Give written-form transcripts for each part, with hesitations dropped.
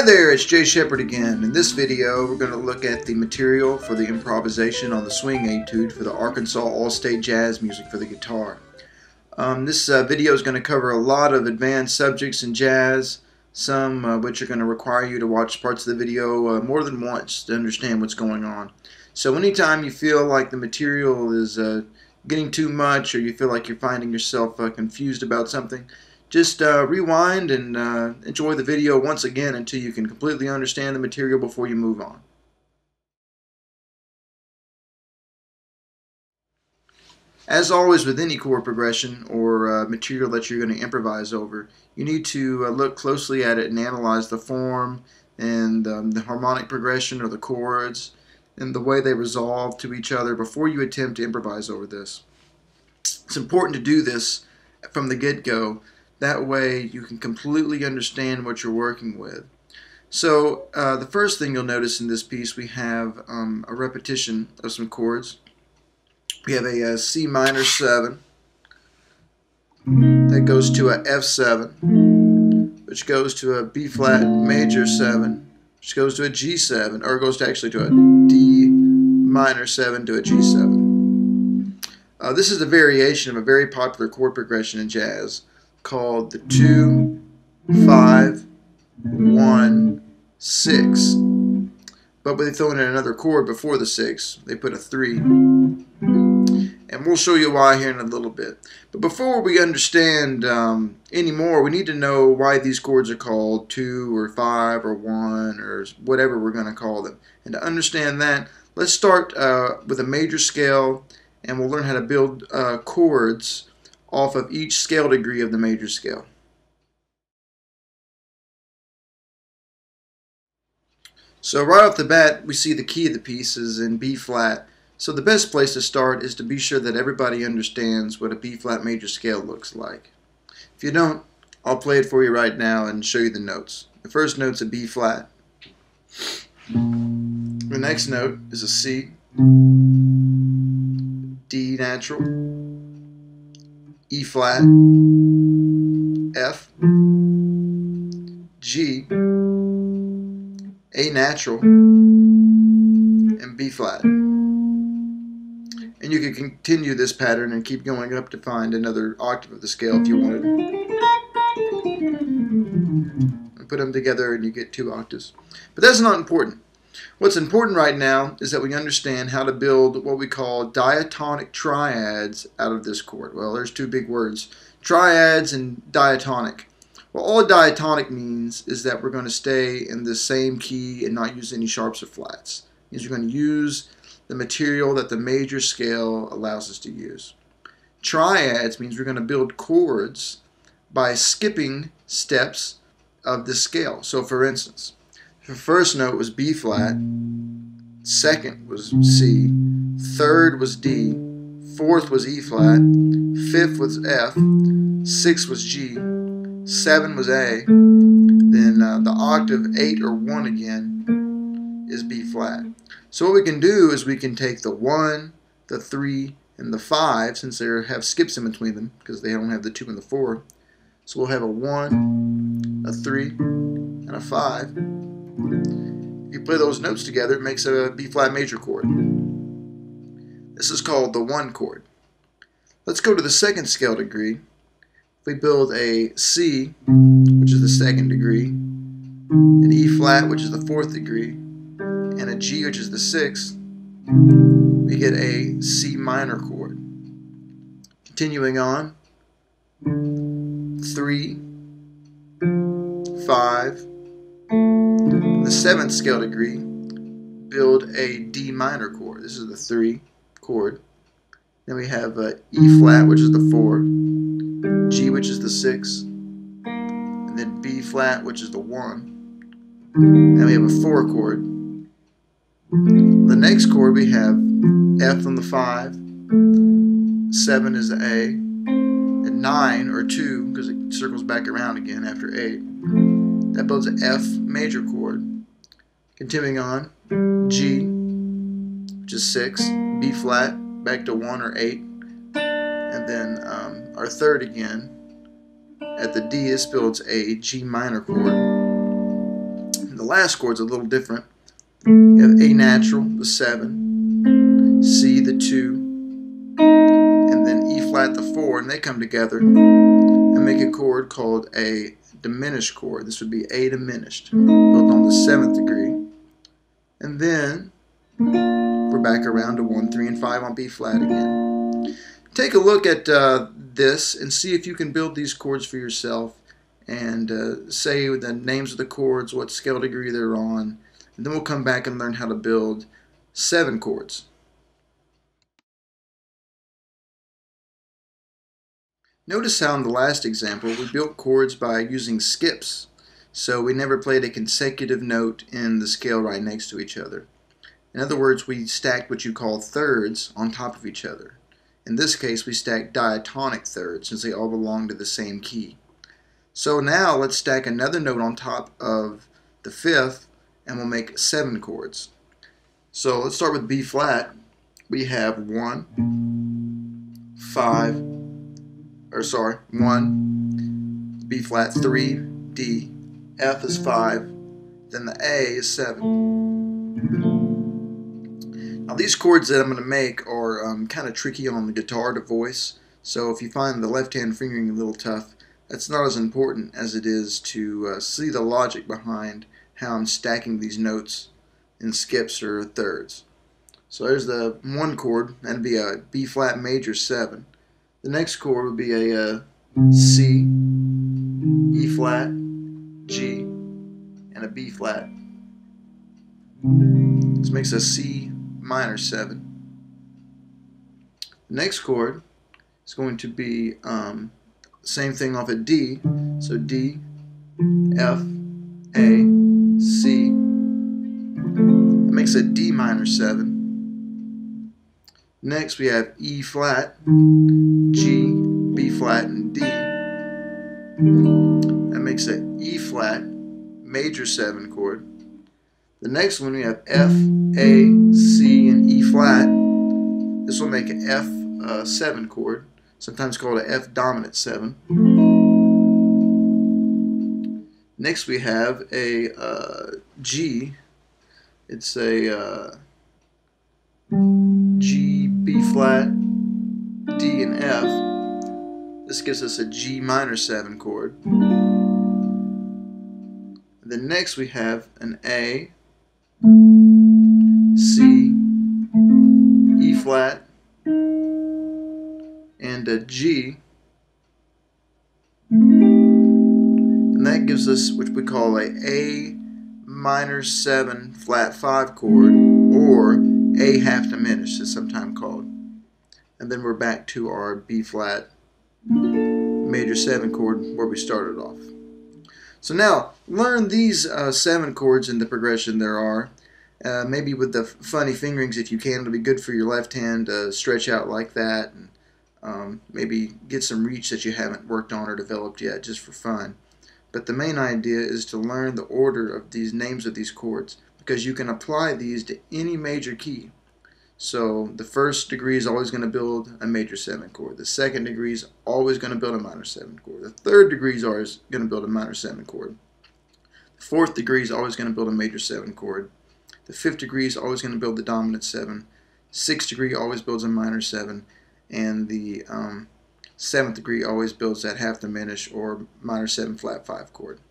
there, it's Jay Shepard again. In this video, we're going to look at the material for the improvisation on the swing etude for the Arkansas All-State Jazz music for the guitar. This video is going to cover a lot of advanced subjects in jazz, some which are going to require you to watch parts of the video more than once to understand what's going on. So anytime you feel like the material is getting too much, or you feel like you're finding yourself confused about something, just rewind and enjoy the video once again until you can completely understand the material before you move on. As always with any chord progression or material that you're going to improvise over, you need to look closely at it and analyze the form and the harmonic progression or the chords and the way they resolve to each other before you attempt to improvise over this. It's important to do this from the get-go. That way you can completely understand what you're working with. So the first thing you'll notice in this piece, we have a repetition of some chords. We have a C minor 7 that goes to a F7, which goes to a B flat major 7, which goes to a G7, or goes to actually to a D minor 7 to a G7. This is a variation of a very popular chord progression in jazz called the 2, 5, 1, 6. But they throw in another chord before the 6. They put a 3. And we'll show you why here in a little bit. But before we understand any more, we need to know why these chords are called 2 or 5 or 1 or whatever we're going to call them. And to understand that, let's start with a major scale, and we'll learn how to build chords off of each scale degree of the major scale. So right off the bat, we see the key of the piece is in B flat. So the best place to start is to be sure that everybody understands what a B flat major scale looks like. If you don't, I'll play it for you right now and show you the notes. The first note's a B flat. The next note is a C, D natural, E flat, F, G, A natural, and B flat. And you can continue this pattern and keep going up to find another octave of the scale if you wanted. And put them together and you get 2 octaves. But that's not important. What's important right now is that we understand how to build what we call diatonic triads out of this chord. Well, there's 2 big words, triads and diatonic. Well, all diatonic means is that we're going to stay in the same key and not use any sharps or flats. It means we're going to use the material that the major scale allows us to use. Triads means we're going to build chords by skipping steps of the scale. So for instance, the first note was B flat, second was C, third was D, fourth was E flat, fifth was F, sixth was G, 7 was A, then the octave 8 or 1 again is B flat. So what we can do is we can take the 1, the 3, and the 5, since they have skips in between them because they don't have the 2 and the 4. So we'll have a 1, a 3, and a 5. If you play those notes together, it makes a B flat major chord. This is called the 1 chord. Let's go to the second scale degree. If we build a C, which is the 2nd degree, an E flat, which is the 4th degree, and a G, which is the 6th, we get a C minor chord. Continuing on, 3, 5, the 7th scale degree, build a D minor chord. This is the 3 chord. Then we have E flat, which is the 4, G, which is the 6, and then B flat, which is the 1. Then we have a 4 chord. The next chord we have F on the 5, 7 is the A, and 9 or 2 because it circles back around again after 8. That builds an F major chord. Continuing on, G, which is 6, B flat, back to 1 or 8, and then our 3rd again. At the D, this builds a G minor chord. And the last chord's a little different. You have A natural, the 7, C, the 2, and then E flat, the 4, and they come together and make a chord called a diminished chord. This would be A diminished, built on the 7th degree. And then we're back around to 1, 3, and 5 on B flat again. Take a look at this and see if you can build these chords for yourself and say the names of the chords, what scale degree they're on, and then we'll come back and learn how to build 7 chords. Notice how in the last example we built chords by using skips, so we never played a consecutive note in the scale right next to each other. In other words, we stacked what you call thirds on top of each other. In this case, we stacked diatonic thirds since they all belong to the same key. So now let's stack another note on top of the 5th and we'll make 7 chords. So let's start with B flat. We have 1, B flat, 3, D, F is 5, then the A is 7. Now these chords that I'm going to make are kind of tricky on the guitar to voice, so if you find the left-hand fingering a little tough, that's not as important as it is to see the logic behind how I'm stacking these notes in skips or thirds. So there's the one chord, that'd be a B flat major 7. The next chord would be a C, E flat, G, and a B flat. This makes a C minor 7. The next chord is going to be same thing off at D, so D, F, A, C. That makes a D minor 7. Next we have E flat, G, B flat, and D. That makes a E flat major 7 chord. The next one we have F, A, C, and E flat. This will make an F 7 chord, sometimes called an F dominant 7. Next we have a G. It's a G, B flat, D, and F. This gives us a G minor 7 chord. Then next we have an A, C, E flat, and a G. And that gives us what we call a minor 7 flat 5 chord, or A half diminished is sometimes called. And then we're back to our B flat major 7 chord where we started off. So now learn these 7 chords in the progression there are. Maybe with the funny fingerings if you can. It'll be good for your left hand to stretch out like that, and maybe get some reach that you haven't worked on or developed yet just for fun. But the main idea is to learn the order of these names of these chords, because you can apply these to any major key. So the first degree is always going to build a major 7 chord. The second degree is always going to build a minor 7 chord. The third degree is always going to build a minor 7 chord. The fourth degree is always going to build a major 7 chord. The fifth degree is always going to build the dominant 7. Sixth degree always builds a minor 7. And the 7th degree always builds that half diminished or minor 7 flat 5 chord.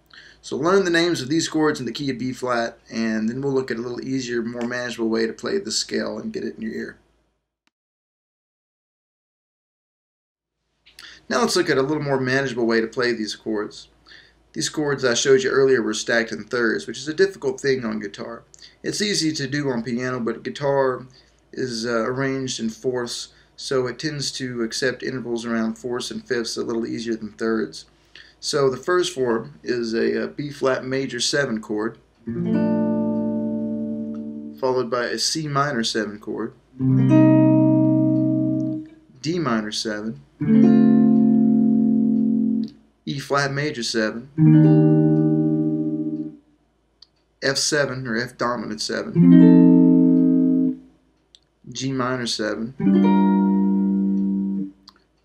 So learn the names of these chords in the key of B flat, and then we'll look at a little easier, more manageable way to play the scale and get it in your ear. Now let's look at a little more manageable way to play these chords. These chords I showed you earlier were stacked in thirds, which is a difficult thing on guitar. It's easy to do on piano, but guitar is arranged in fourths, so it tends to accept intervals around fourths and fifths a little easier than thirds. So the first form is a B flat major 7 chord, followed by a C minor 7 chord, D minor 7, E flat major 7, F7 or F dominant 7, G minor 7,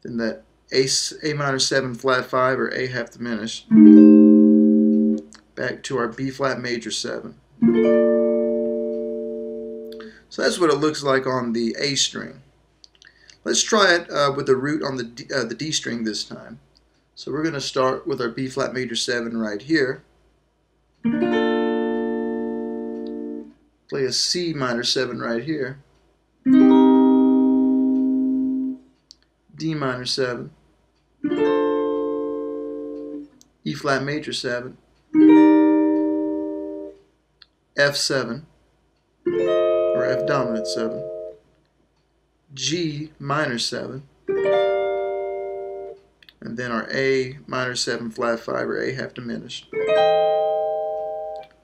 then that A minor 7 flat 5 or A half diminished, back to our B flat major 7. So that's what it looks like on the A string. Let's try it with the root on the D string this time. So we're going to start with our B flat major 7 right here. Play a C minor 7 right here. D minor 7. E flat major 7. F7 or F dominant 7. G minor 7. And then our A minor 7 flat 5 or A half diminished.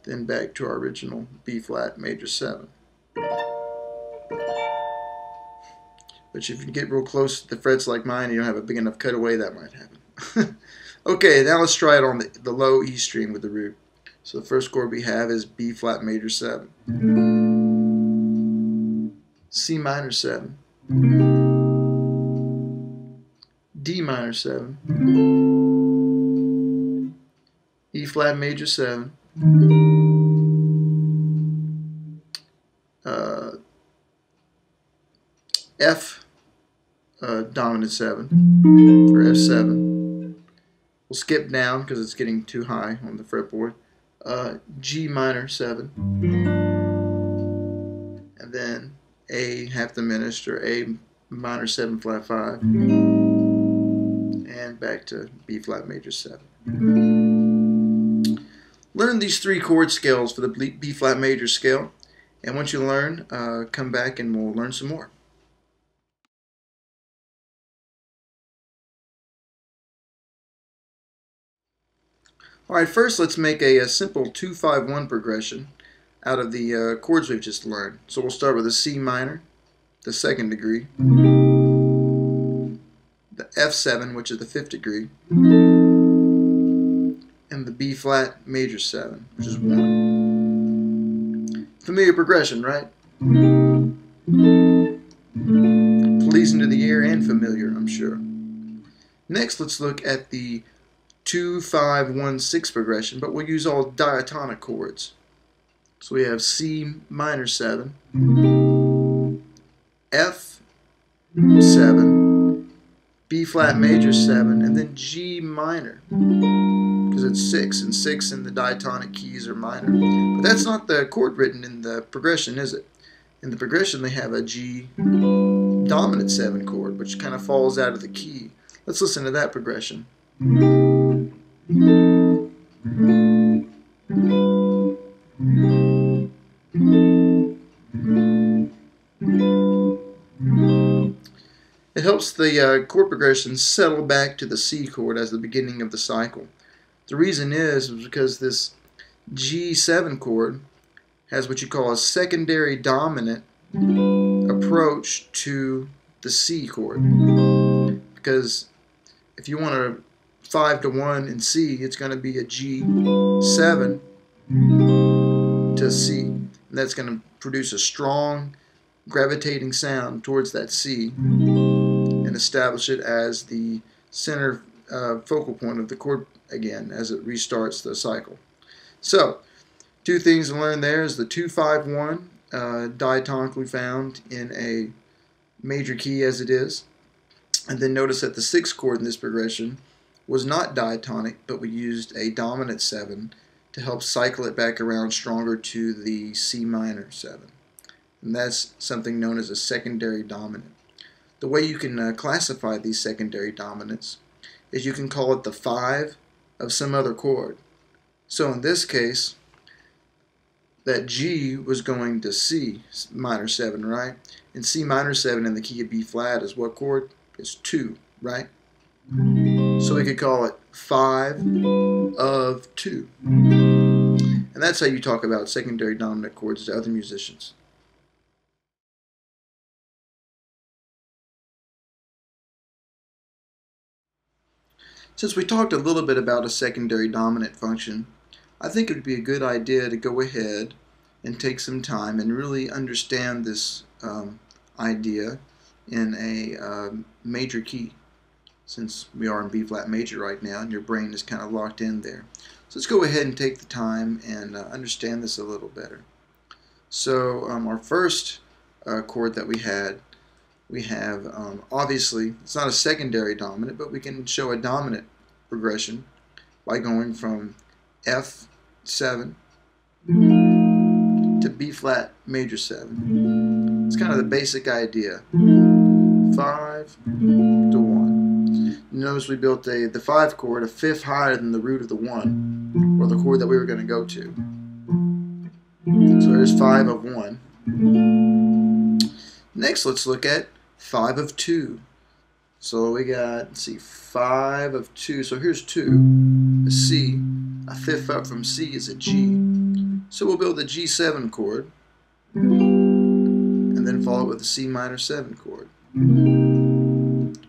Then back to our original B flat major 7. But if you get real close to the frets like mine and you don't have a big enough cutaway, that might happen. Okay, now let's try it on the low E string with the root. So the first chord we have is B flat major 7. C minor 7. D minor 7. E flat major 7. F dominant 7 or F7. We'll skip down because it's getting too high on the fretboard. G minor 7. And then A half diminished or A minor 7 flat 5. And back to B flat major 7. Learn these 3 chord scales for the B flat major scale. And once you learn, come back and we'll learn some more. Alright, first let's make a simple 2-5-1 progression out of the chords we've just learned. So we'll start with a C minor, the 2nd degree, the F7, which is the 5th degree, and the B flat major 7, which is 1. Familiar progression, right? Pleasing to the ear and familiar, I'm sure. Next, let's look at the 2-5-1-6 progression, but we'll use all diatonic chords. So we have C minor 7, F7, B flat major 7, and then G minor, because it's 6, and 6 in the diatonic keys are minor. But that's not the chord written in the progression, is it? In the progression they have a G dominant 7 chord, which kind of falls out of the key. Let's listen to that progression. It helps the chord progression settle back to the C chord as the beginning of the cycle. The reason is because this G7 chord has what you call a secondary dominant approach to the C chord. Because if you want a 5-to-1 in C, it's going to be a G7 to C. And that's going to produce a strong gravitating sound towards that C and establish it as the center focal point of the chord again as it restarts the cycle. So, 2 things to learn there is the 2-5-1 diatonically found in a major key as it is. And then notice that the 6th chord in this progression was not diatonic, but we used a dominant 7 to help cycle it back around stronger to the C minor 7. And that's something known as a secondary dominant. The way you can classify these secondary dominants is you can call it the 5 of some other chord. So in this case, that G was going to C minor 7, right? And C minor 7 in the key of B flat is what chord? It's 2, right? So we could call it 5 of 2. And that's how you talk about secondary dominant chords to other musicians. Since we talked a little bit about a secondary dominant function, I think it would be a good idea to go ahead and take some time and really understand this idea in a major key, since we are in B flat major right now and your brain is kind of locked in there. So let's go ahead and take the time and understand this a little better. So our first chord that we have, obviously, it's not a secondary dominant, but we can show a dominant progression by going from F7 to B flat major 7. It's kind of the basic idea. 5 to 1. Notice we built the 5 chord a fifth higher than the root of the 1, or the chord that we were going to go to. So there's 5 of 1. Next, let's look at 5 of 2. So we got, let's see, 5 of 2. So here's 2, a C. A fifth up from C is a G. So we'll build the G7 chord, and then follow it with the C minor 7 chord.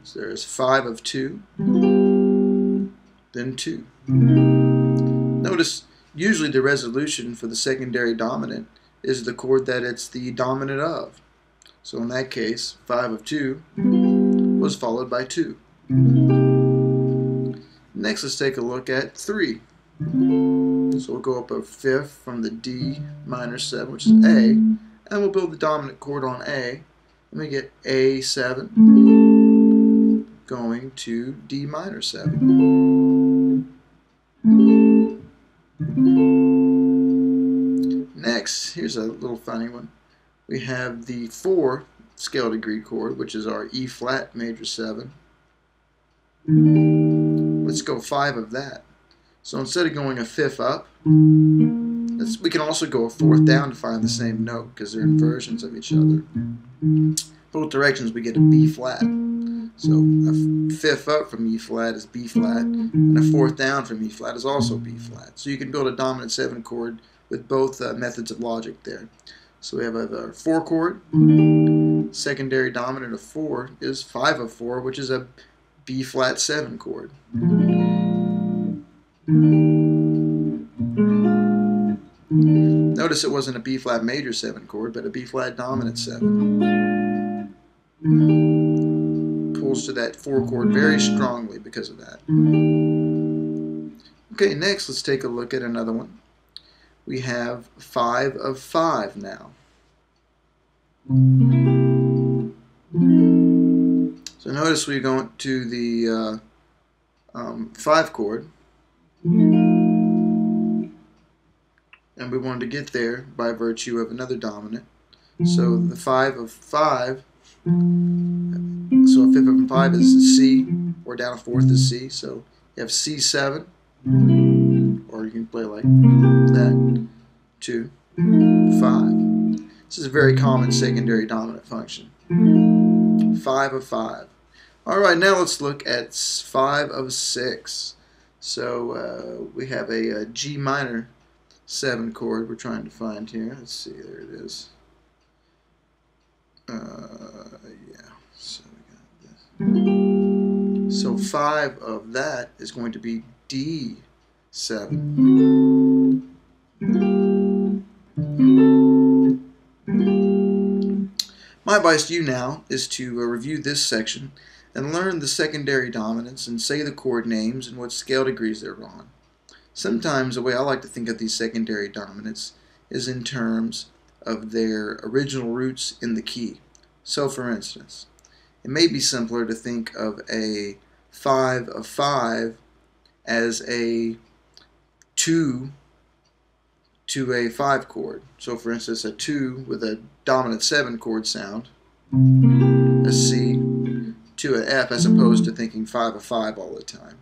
So there's 5 of 2, then 2. Notice, usually the resolution for the secondary dominant is the chord that it's the dominant of. So in that case, 5 of 2 was followed by 2. Next, let's take a look at 3. So we'll go up a fifth from the D minor 7, which is A, and we'll build the dominant chord on A, and we get A7 going to D minor 7. Next, here's a little funny one. We have the 4 scale degree chord, which is our E flat major 7. Let's go 5 of that. So instead of going a fifth up, we can also go a fourth down to find the same note because they're inversions of each other. Both directions we get a B flat. So a fifth up from E flat is B flat, and a fourth down from E flat is also B flat. So you can build a dominant 7 chord with both methods of logic there. So we have a 4 chord. Secondary dominant of 4 is 5 of 4, which is a B flat 7 chord. Notice it wasn't a B flat major 7 chord, but a B flat dominant 7. Pulls to that 4 chord very strongly because of that. Okay, next let's take a look at another one. We have 5 of 5 now. So notice we go to the 5 chord, and we wanted to get there by virtue of another dominant. So the 5 of 5, so a fifth of 5 is C, or down a fourth is C. So you have C7, or you can play like that, 2, 5. This is a very common secondary dominant function. 5 of 5. Alright, now let's look at 5 of 6. So we have a G minor 7 chord we're trying to find here. Let's see, there it is. Yeah, so we got this. So 5 of that is going to be D7. My advice to you now is to review this section and learn the secondary dominants and say the chord names and what scale degrees they're on. Sometimes the way I like to think of these secondary dominants is in terms of their original roots in the key. So for instance, it may be simpler to think of a 5 of 5 as a 2 to a 5 chord. So for instance, a 2 with a dominant 7 chord sound, a C to an F, as opposed to thinking 5 of 5 all the time.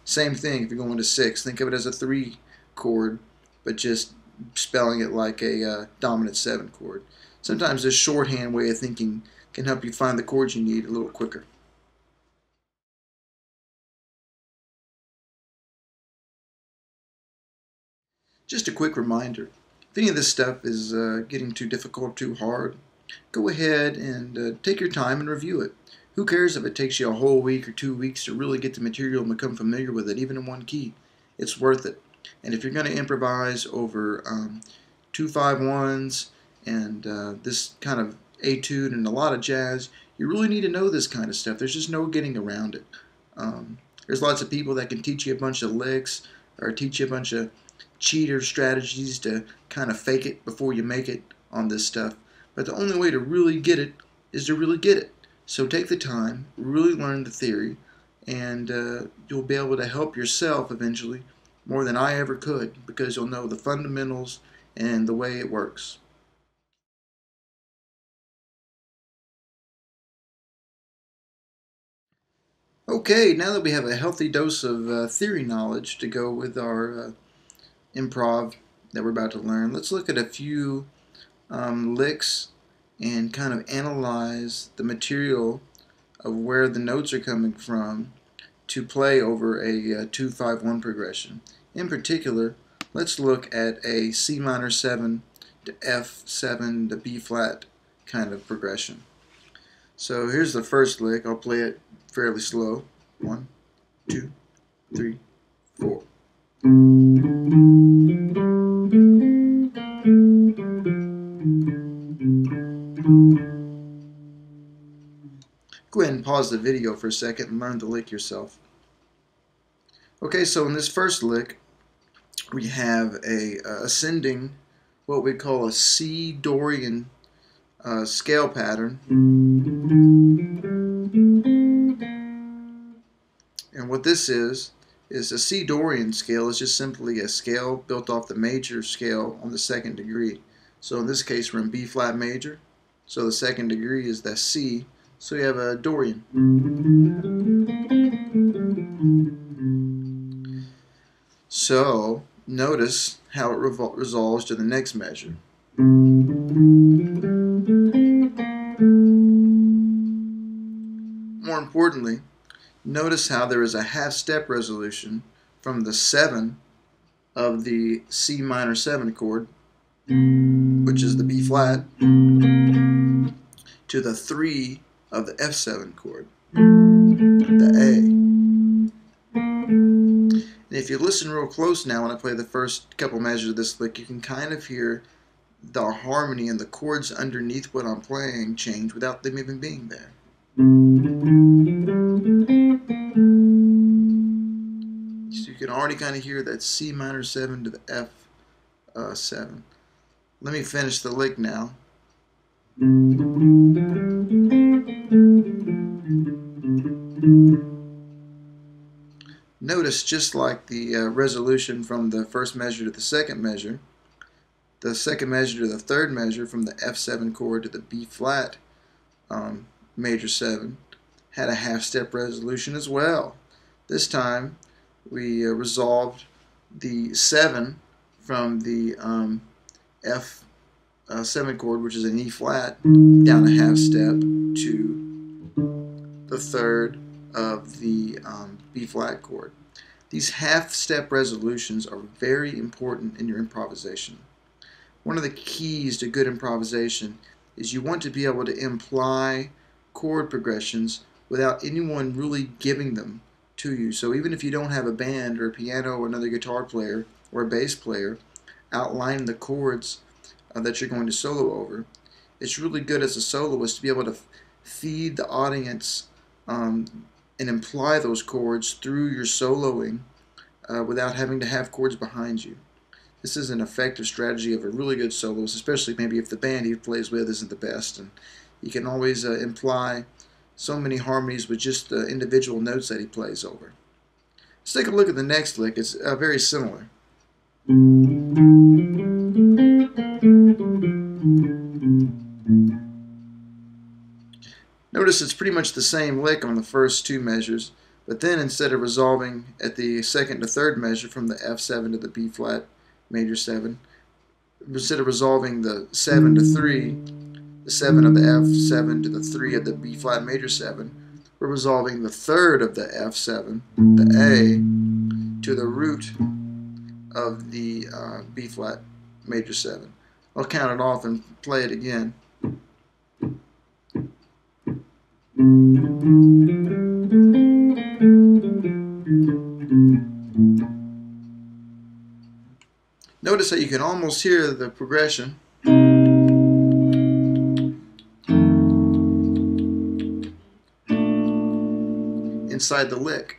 Same thing if you're going to 6, think of it as a 3 chord, but just spelling it like a dominant 7 chord. Sometimes this shorthand way of thinking can help you find the chords you need a little quicker. Just a quick reminder, if any of this stuff is getting too difficult, too hard, go ahead and take your time and review it. Who cares if it takes you a whole week or 2 weeks to really get the material and become familiar with it, even in one key? It's worth it. And if you're going to improvise over 2-5-1s and this kind of etude and a lot of jazz, you really need to know this kind of stuff. There's just no getting around it. There's lots of people that can teach you a bunch of licks, or teach you a bunch of cheater strategies to kind of fake it before you make it on this stuff. But the only way to really get it is to really get it. So take the time, really learn the theory, and you'll be able to help yourself eventually more than I ever could, because you'll know the fundamentals and the way it works. Okay, now that we have a healthy dose of theory knowledge to go with our improv that we're about to learn, let's look at a few licks and kind of analyze the material of where the notes are coming from to play over a 2-5-1 progression. In particular, let's look at a C minor 7 to F7 to B flat kind of progression. So here's the first lick. I'll play it fairly slow. 1, 2, 3, 4. Go ahead and pause the video for a second and learn the lick yourself. Okay, so in this first lick, we have a ascending, what we call a C Dorian scale pattern. And what this is a C Dorian scale is just simply a scale built off the major scale on the second degree. So in this case, we're in B flat major. So the second degree is the C. So you have a Dorian. So notice how it resolves to the next measure. More importantly, notice how there is a half-step resolution from the 7 of the C minor 7 chord, which is the B flat, to the 3 of the F7 chord, the A. And if you listen real close now when I play the first couple measures of this lick, you can kind of hear the harmony and the chords underneath what I'm playing change without them even being there. So you can already kind of hear that C minor 7 to the F7. Let me finish the lick now. Notice, just like the resolution from the first measure to the second measure to the third measure, from the F7 chord to the B flat major 7, had a half-step resolution as well. This time we resolved the 7 from the F7 chord, which is an E flat, down a half step to the third of the B flat chord. These half-step resolutions are very important in your improvisation. One of the keys to good improvisation is you want to be able to imply chord progressions without anyone really giving them to you. So even if you don't have a band or a piano or another guitar player or a bass player outline the chords that you're going to solo over, it's really good as a soloist to be able to feed the audience and imply those chords through your soloing without having to have chords behind you. This is an effective strategy of a really good soloist, especially maybe if the band he plays with isn't the best, and you can always imply so many harmonies with just the individual notes that he plays over. Let's take a look at the next lick. It's very similar. Notice it's pretty much the same lick on the first two measures, but then instead of resolving at the second to third measure from the F7 to the B flat major 7, instead of resolving the 7 to 3, the 7 of the F7 to the 3 of the B flat major 7, we're resolving the third of the F7, the A, to the root of the B flat major 7. I'll count it off and play it again. Notice that you can almost hear the progression. Inside the lick.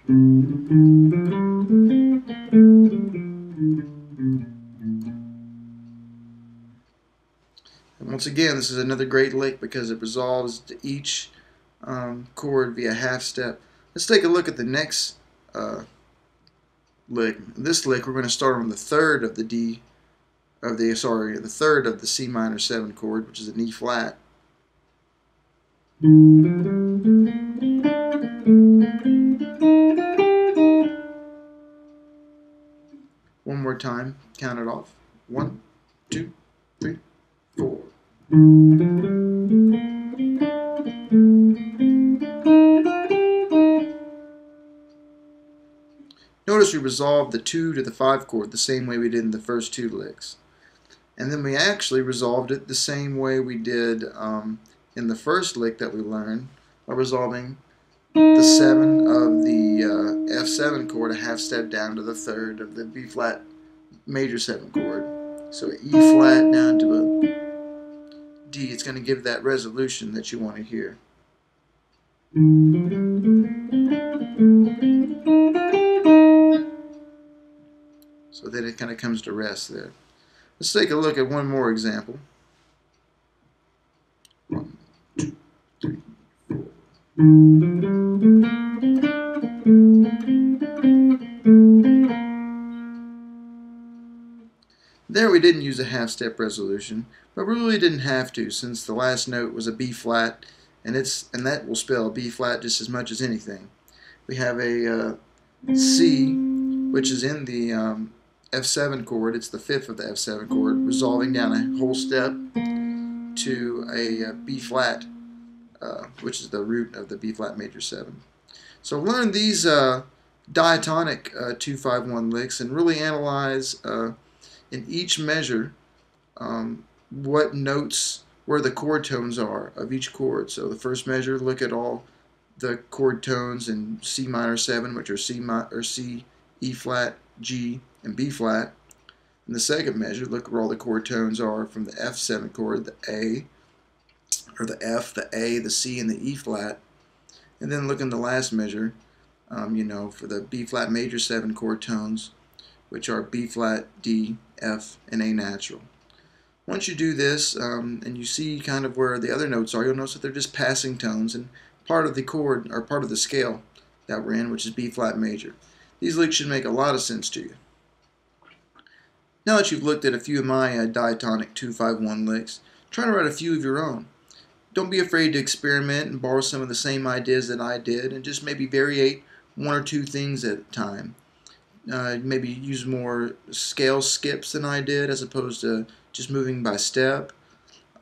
And once again, this is another great lick because it resolves to each chord via half step. Let's take a look at the next lick. This lick, we're going to start on the third of the the third of the C minor 7 chord, which is an E flat. One more time, count it off. 1, 2, 3, 4. Notice we resolved the 2 to the 5 chord the same way we did in the first 2 licks. And then we actually resolved it the same way we did in the first lick that we learned by resolving the 7 of the F7 chord a half step down to the third of the B flat major 7 chord. So an E flat down to a D. It's going to give that resolution that you want to hear. So then it kind of comes to rest there. Let's take a look at one more example. 1, 2, 3, 4. There we didn't use a half-step resolution, but we really didn't have to since the last note was a B flat, and that will spell B flat just as much as anything. We have a C, which is in the F7 chord. It's the fifth of the F7 chord, resolving down a whole step to a B flat, which is the root of the B flat major 7. So learn these diatonic 2-5-1 licks and really analyze in each measure what notes, where the chord tones are of each chord. So the first measure, look at all the chord tones in C minor 7, which are C, E flat, G, and B flat. In the second measure, look where all the chord tones are from the F7 chord, the A, or the F, the A, the C, and the E flat. And then look in the last measure, for the B flat major 7 chord tones, which are B flat, D, F, and A natural. Once you do this and you see kind of where the other notes are, you'll notice that they're just passing tones and part of the chord, or part of the scale that we're in, which is B flat major. These licks should make a lot of sense to you. Now that you've looked at a few of my diatonic 2-5-1 licks, try to write a few of your own. Don't be afraid to experiment and borrow some of the same ideas that I did, and just maybe variate one or two things at a time. Maybe use more scale skips than I did, as opposed to just moving by step.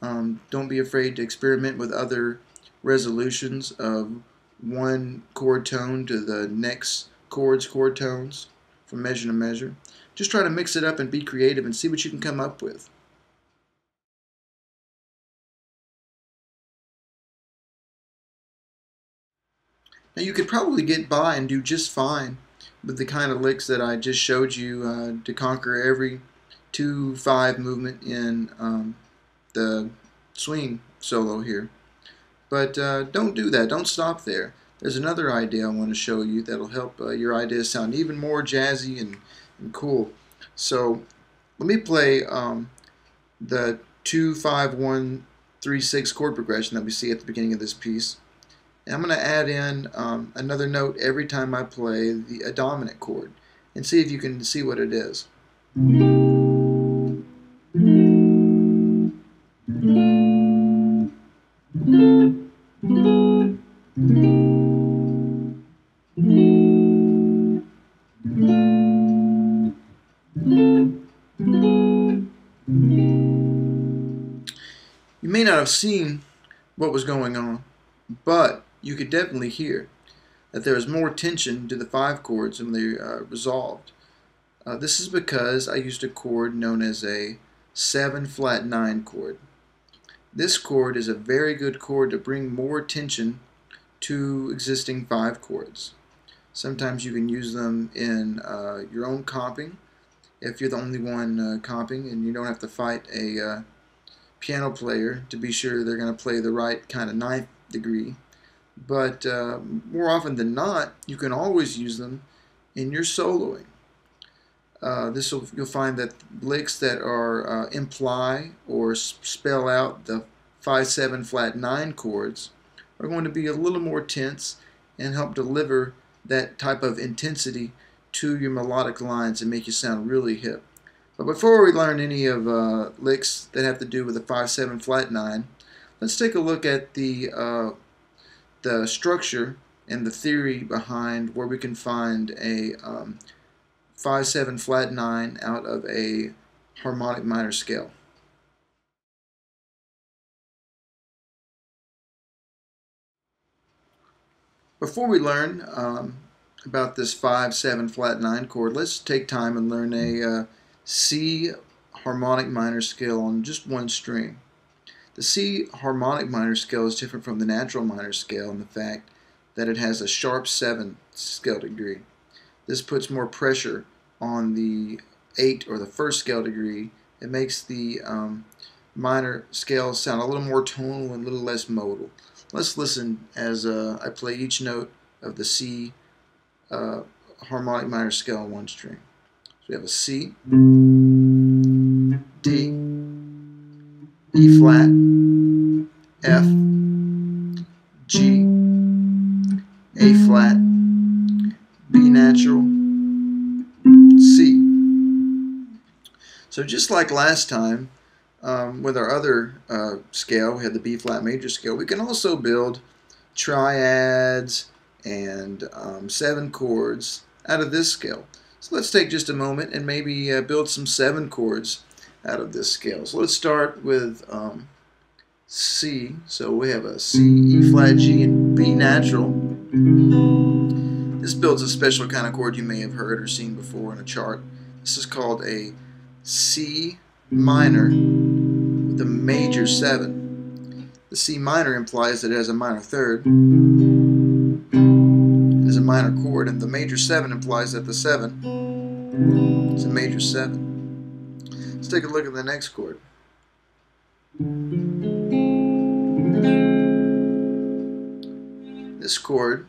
Don't be afraid to experiment with other resolutions of one chord tone to the next chord tones from measure to measure. Just try to mix it up and be creative and see what you can come up with. Now you could probably get by and do just fine with the kind of licks that I just showed you to conquer every 2-5 movement in the swing solo here. But don't do that. Don't stop there. There's another idea I want to show you that'll help your ideas sound even more jazzy and cool. So let me play the 2-5-1-3-6 chord progression that we see at the beginning of this piece. And I'm going to add in another note every time I play a dominant chord, and see if you can see what it is. You may not have seen what was going on, but you could definitely hear that there is more tension to the 5 chords when they resolved. This is because I used a chord known as a 7-flat-9 chord. This chord is a very good chord to bring more tension to existing 5 chords. Sometimes you can use them in your own comping, if you're the only one comping and you don't have to fight a piano player to be sure they're going to play the right kind of 9th degree. But more often than not, you can always use them in your soloing. You'll find that licks that are imply or spell out the 5/7 flat 9 chords are going to be a little more tense and help deliver that type of intensity to your melodic lines and make you sound really hip. But before we learn any of licks that have to do with the 5/7 flat 9, let's take a look at the structure and the theory behind where we can find a 5/7 flat 9 out of a harmonic minor scale. Before we learn about this 5/7 flat 9 chord, let's take time and learn a C harmonic minor scale on just one string. The C harmonic minor scale is different from the natural minor scale in the fact that it has a sharp 7 scale degree. This puts more pressure on the 8 or the first scale degree. It makes the minor scale sound a little more tonal and a little less modal. Let's listen as I play each note of the C harmonic minor scale on one string. So we have a C, D, E flat, F, G, A flat, B natural, C. So just like last time with our other scale, we had the B flat major scale, we can also build triads and 7 chords out of this scale. So let's take just a moment and maybe build some 7 chords out of this scale. So let's start with C. So we have a C, E flat, G, and B natural. This builds a special kind of chord you may have heard or seen before in a chart. This is called a C minor with a major 7. The C minor implies that it has a minor third. It is a minor chord, and the major 7 implies that the 7 is a major 7. Let's take a look at the next chord. This chord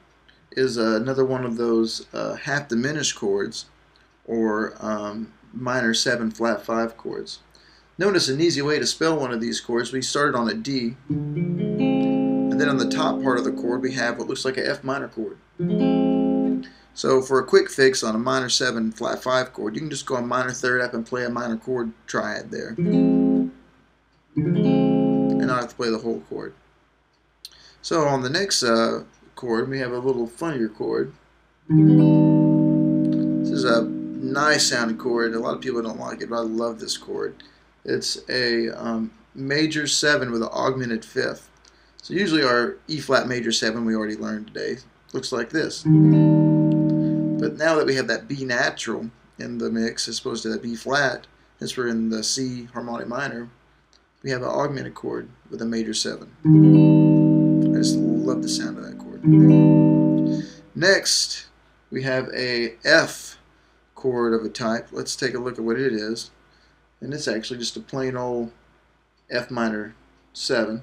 is another one of those half diminished chords, or minor 7 flat 5 chords. Notice an easy way to spell one of these chords. We started on a D, and then on the top part of the chord we have what looks like an F minor chord. So for a quick fix on a minor 7 flat 5 chord, you can just go a minor third up and play a minor chord triad there, and not have to play the whole chord. So on the next chord, we have a little funnier chord. This is a nice sounding chord. A lot of people don't like it, but I love this chord. It's a major 7 with an augmented 5th. So usually our E flat major 7 we already learned today looks like this. But now that we have that B natural in the mix as opposed to that B flat, since we're in the C harmonic minor, we have an augmented chord with a major 7. I just love the sound of that chord. Next, we have a F chord of a type. Let's take a look at what it is. And it's actually just a plain old F minor 7.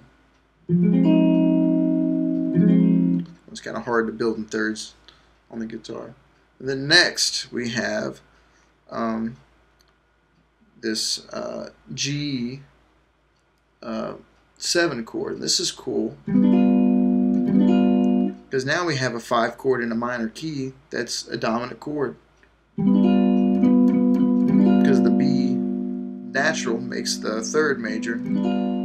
It's kind of hard to build in thirds on the guitar. And then next we have this G 7 chord. And this is cool because now we have a 5 chord in a minor key that's a dominant chord, because the B natural makes the 3rd major,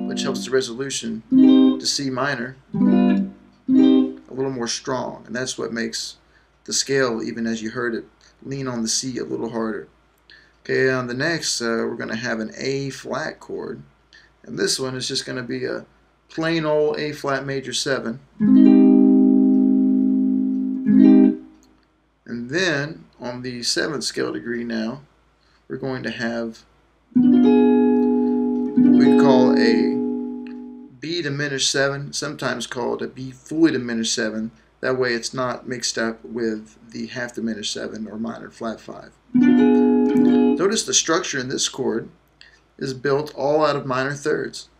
which helps the resolution to C minor a little more strong, and that's what makes the scale, even as you heard it, lean on the C a little harder. Okay, on the next we're going to have an A flat chord, and this one is just going to be a plain old A flat major 7. And then on the 7th scale degree now, we're going to have what we call a B diminished 7, sometimes called a B fully diminished 7. That way it's not mixed up with the half diminished 7 or minor flat 5. Notice the structure in this chord is built all out of minor thirds.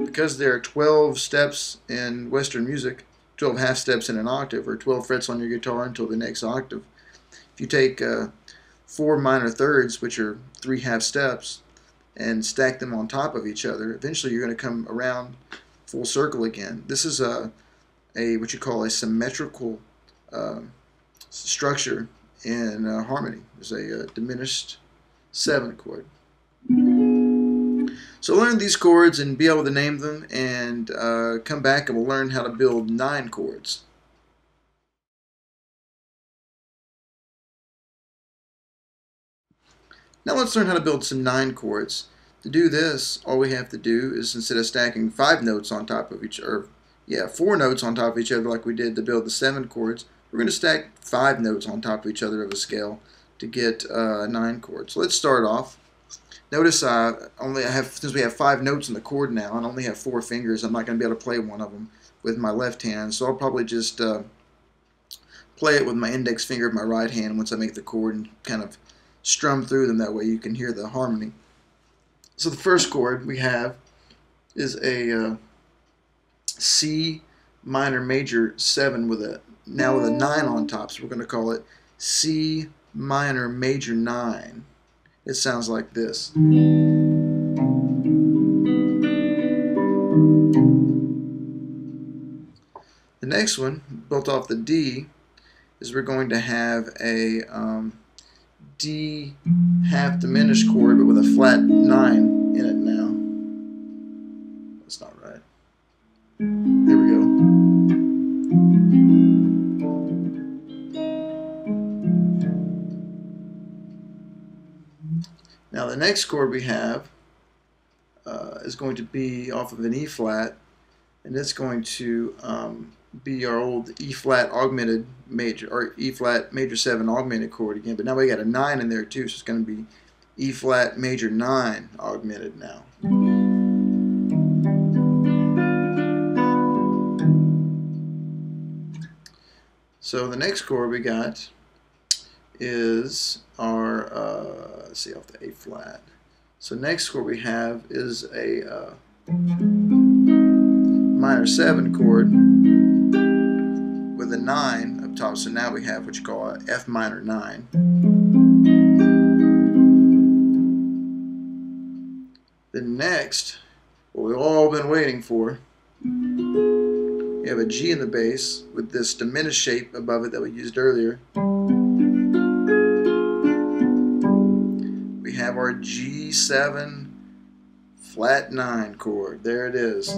Because there are 12 steps in Western music, 12 half steps in an octave, or 12 frets on your guitar until the next octave. If you take 4 minor thirds, which are 3 half steps, and stack them on top of each other, eventually you're going to come around full circle again. This is a what you call a symmetrical structure in harmony. There's a diminished 7 chord. So learn these chords and be able to name them, and come back and we'll learn how to build 9 chords. Now let's learn how to build some 9 chords. To do this, all we have to do is, instead of stacking 5 notes on top of each other, 4 notes on top of each other like we did to build the 7 chords, we're going to stack 5 notes on top of each other of a scale to get 9 chords. So let's start off. Notice since we have 5 notes in the chord now, and I only have 4 fingers, I'm not going to be able to play one of them with my left hand, so I'll probably just play it with my index finger of my right hand once I make the chord and kind of strum through them. That way you can hear the harmony. So the first chord we have is a C minor major 7 with a 9 on top, so we're going to call it C minor major 9. It sounds like this. The next one, built off the D, is we're going to have a D half diminished chord, but with a flat 9 in it now. That's not right. There we go. Now the next chord we have is going to be off of an E flat, and it's going to be our old E flat augmented major, or E flat major 7 augmented chord again, but now we got a 9 in there too, so it's going to be E flat major 9 augmented now. So the next chord we got is our, let's see, off the A flat. So next chord we have is a minor 7 chord with a 9 up top. So now we have what you call a F minor 9. Then next, what we've all been waiting for, we have a G in the bass with this diminished shape above it that we used earlier. We have our G7 flat 9 chord. There it is.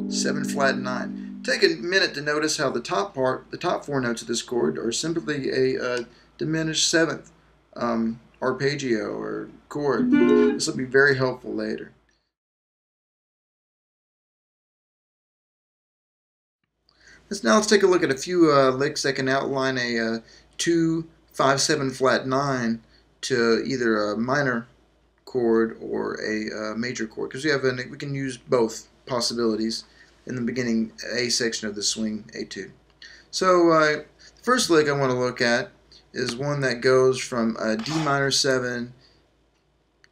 7 flat 9. Take a minute to notice how the top 4 notes of this chord are simply a diminished 7th arpeggio or chord. This will be very helpful later. Let's take a look at a few licks that can outline a 2 5 7 flat 9 to either a minor chord or a major chord, because we can use both possibilities in the beginning A section of the swing, A2. So the first lick I want to look at is one that goes from a D minor 7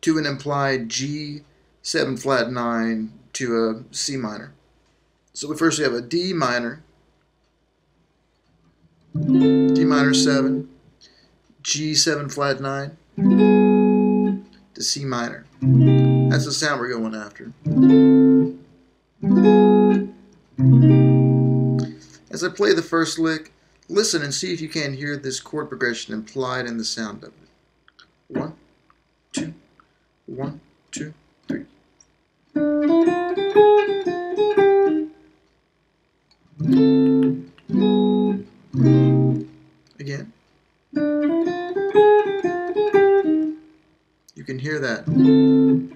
to an implied G7 flat 9 to a C minor. So we have a D minor 7, G7 flat 9 to C minor. That's the sound we're going after. As I play the first lick, listen and see if you can hear this chord progression implied in the sound of it. 1, 2, 1, 2, 3. Again. You can hear that. You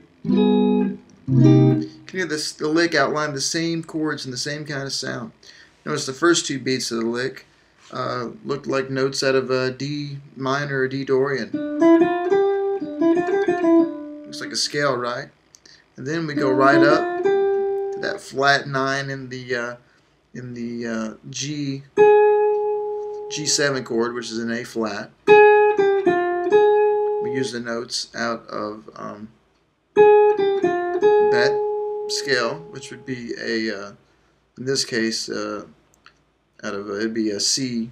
can hear the lick outline the same chords and the same kind of sound. Notice the first 2 beats of the lick looked like notes out of a D minor or D Dorian. Looks like a scale, right? And then we go right up to that flat 9 in the G7 chord, which is an A flat. We use the notes out of that scale, which would be a In this case, it'd be a C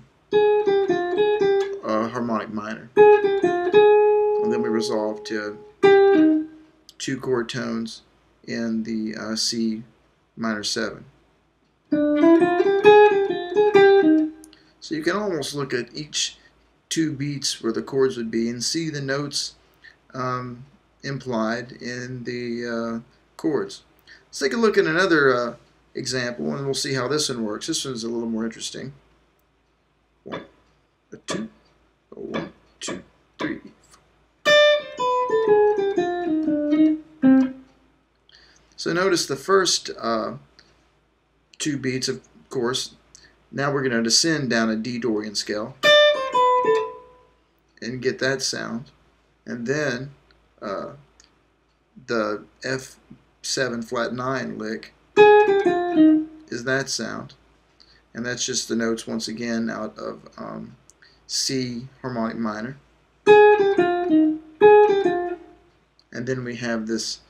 harmonic minor. And then we resolve to 2 chord tones in the C minor 7. So you can almost look at each 2 beats where the chords would be and see the notes implied in the chords. Let's take a look at another example, and we'll see how this one works. This one's a little more interesting. 1, 2, 1, 2, 3, 4. So notice the first 2 beats, of course. Now we're going to descend down a D Dorian scale and get that sound, and then the F7 flat 9 lick is that sound, and that's just the notes once again out of C harmonic minor, and then we have this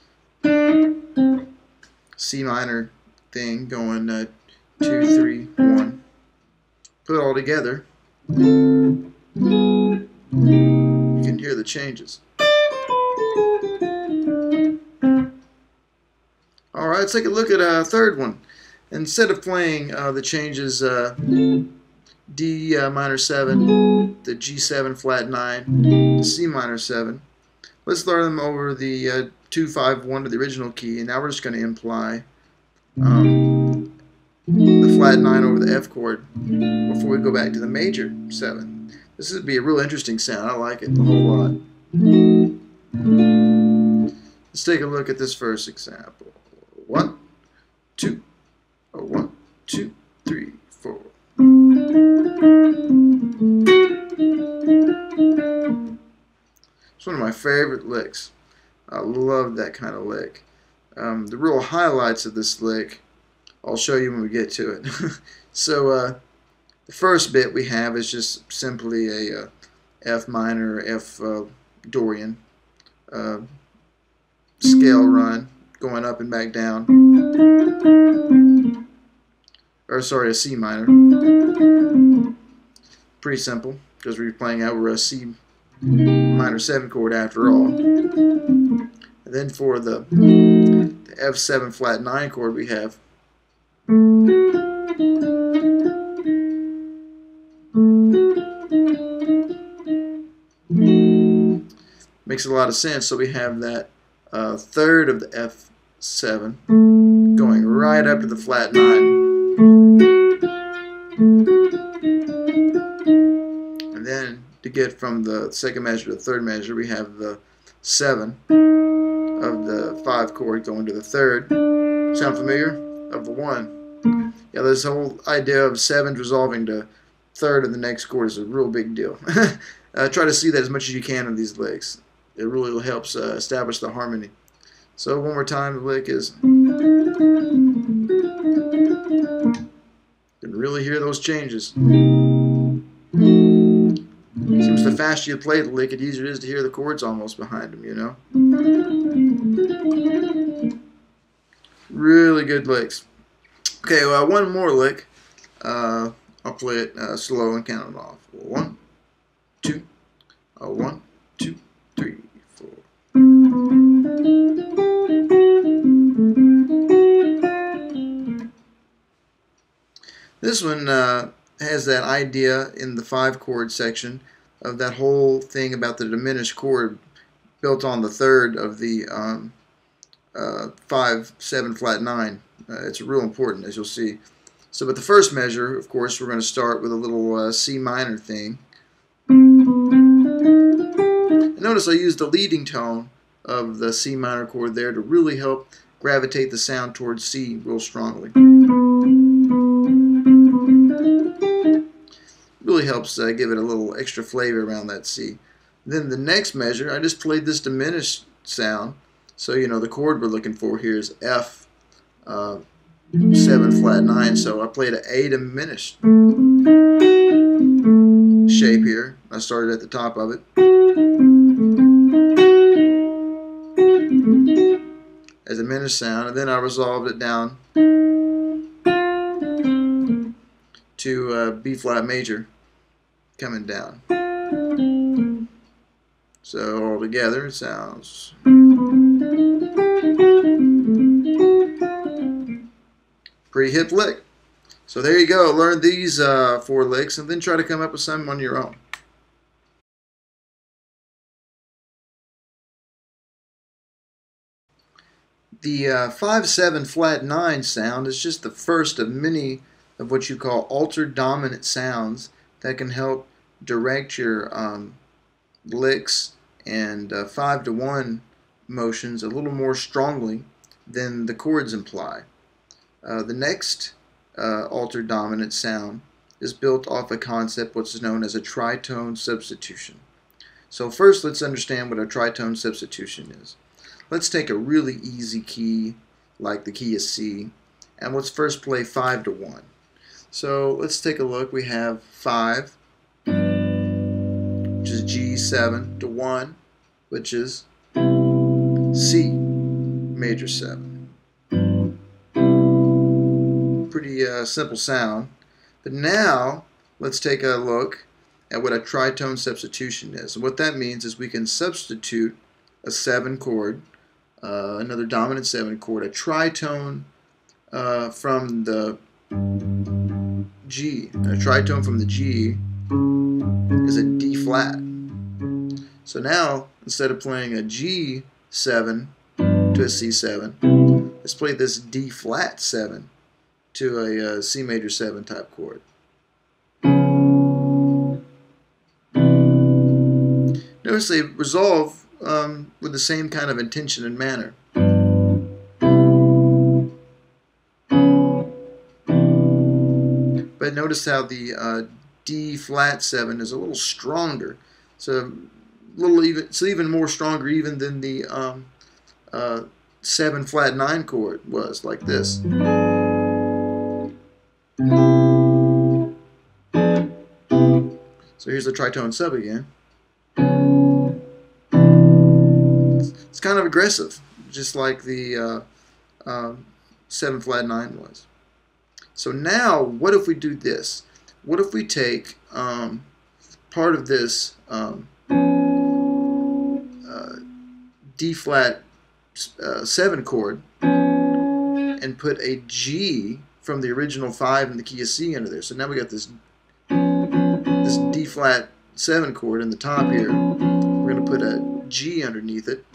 C minor thing going 2, 3, 1. Put it all together, you can hear the changes. Alright, let's take a look at a third one. Instead of playing the changes D minor 7, the G7 flat 9, the C minor 7, let's learn them over the 2, 5, 1 to the original key, and now we're just going to imply the flat 9 over the F chord before we go back to the major 7. This would be a real interesting sound. I like it a whole lot. Let's take a look at this first example. 1, 2, 1, 2, 3, 4. It's one of my favorite licks. I love that kind of lick. The real highlights of this lick I'll show you when we get to it. So the first bit we have is just simply a F minor, F Dorian scale run going up and back down. Or sorry, a C minor. Pretty simple because we're playing over a C minor 7 chord after all. And then for the F7 flat 9 chord we have makes a lot of sense. So we have that third of the F7 going right up to the flat 9, and then to get from the second measure to the third measure we have the 7 of the 5 chord going to the third. Sound familiar? Of the 1. Yeah, this whole idea of 7s resolving to third of the next chord is a real big deal. Try to see that as much as you can in these licks. It really helps establish the harmony. So one more time, the lick is. You can really hear those changes. Seems the faster you play the lick, the easier it is to hear the chords almost behind them, you know. Really good licks. Okay, well, one more lick. I'll play it slow and count it off. 1, 2, 1, 2, 3, 4. This one has that idea in the 5 chord section of that whole thing about the diminished chord built on the third of the 5, 7 flat 9. It's real important, as you'll see. So with the first measure, of course, we're going to start with a little C minor thing. And notice I used the leading tone of the C minor chord there to really help gravitate the sound towards C real strongly. Really helps give it a little extra flavor around that C. Then the next measure, I just played this diminished sound. So, you know, the chord we're looking for here is F 7 flat 9. So I played an A diminished shape here. I started at the top of it as a diminished sound, and then I resolved it down to B flat major coming down. So all together it sounds pretty hip lick. So there you go. Learn these 4 licks and then try to come up with some on your own. The 5/7 flat 9 sound is just the first of many of what you call altered dominant sounds that can help direct your licks and 5-to-1 motions a little more strongly than the chords imply. The next altered dominant sound is built off a concept what's known as a tritone substitution. So first let's understand what a tritone substitution is. Let's take a really easy key like the key of C and let's first play 5-to-1. So let's take a look. We have 5, which is G7, to 1, which is C major 7. Pretty simple sound. But now let's take a look at what a tritone substitution is. And what that means is we can substitute a 7 chord, another dominant 7 chord, a tritone from the G. A tritone from the G is a D flat. So now instead of playing a G7 to a C7, let's play this D flat 7 to a C major 7 type chord. Notice they resolve with the same kind of intention and manner. But notice how the D flat 7 is a little stronger. So it's even more stronger even than the 7 flat 9 chord was, like this. So here's the tritone sub again. It's kind of aggressive, just like the 7 flat 9 was. So now, what if we do this? What if we take part of this D flat 7 chord and put a G from the original 5 in the key of C under there. So now we got this D flat 7 chord in the top here. We're going to put a G underneath it.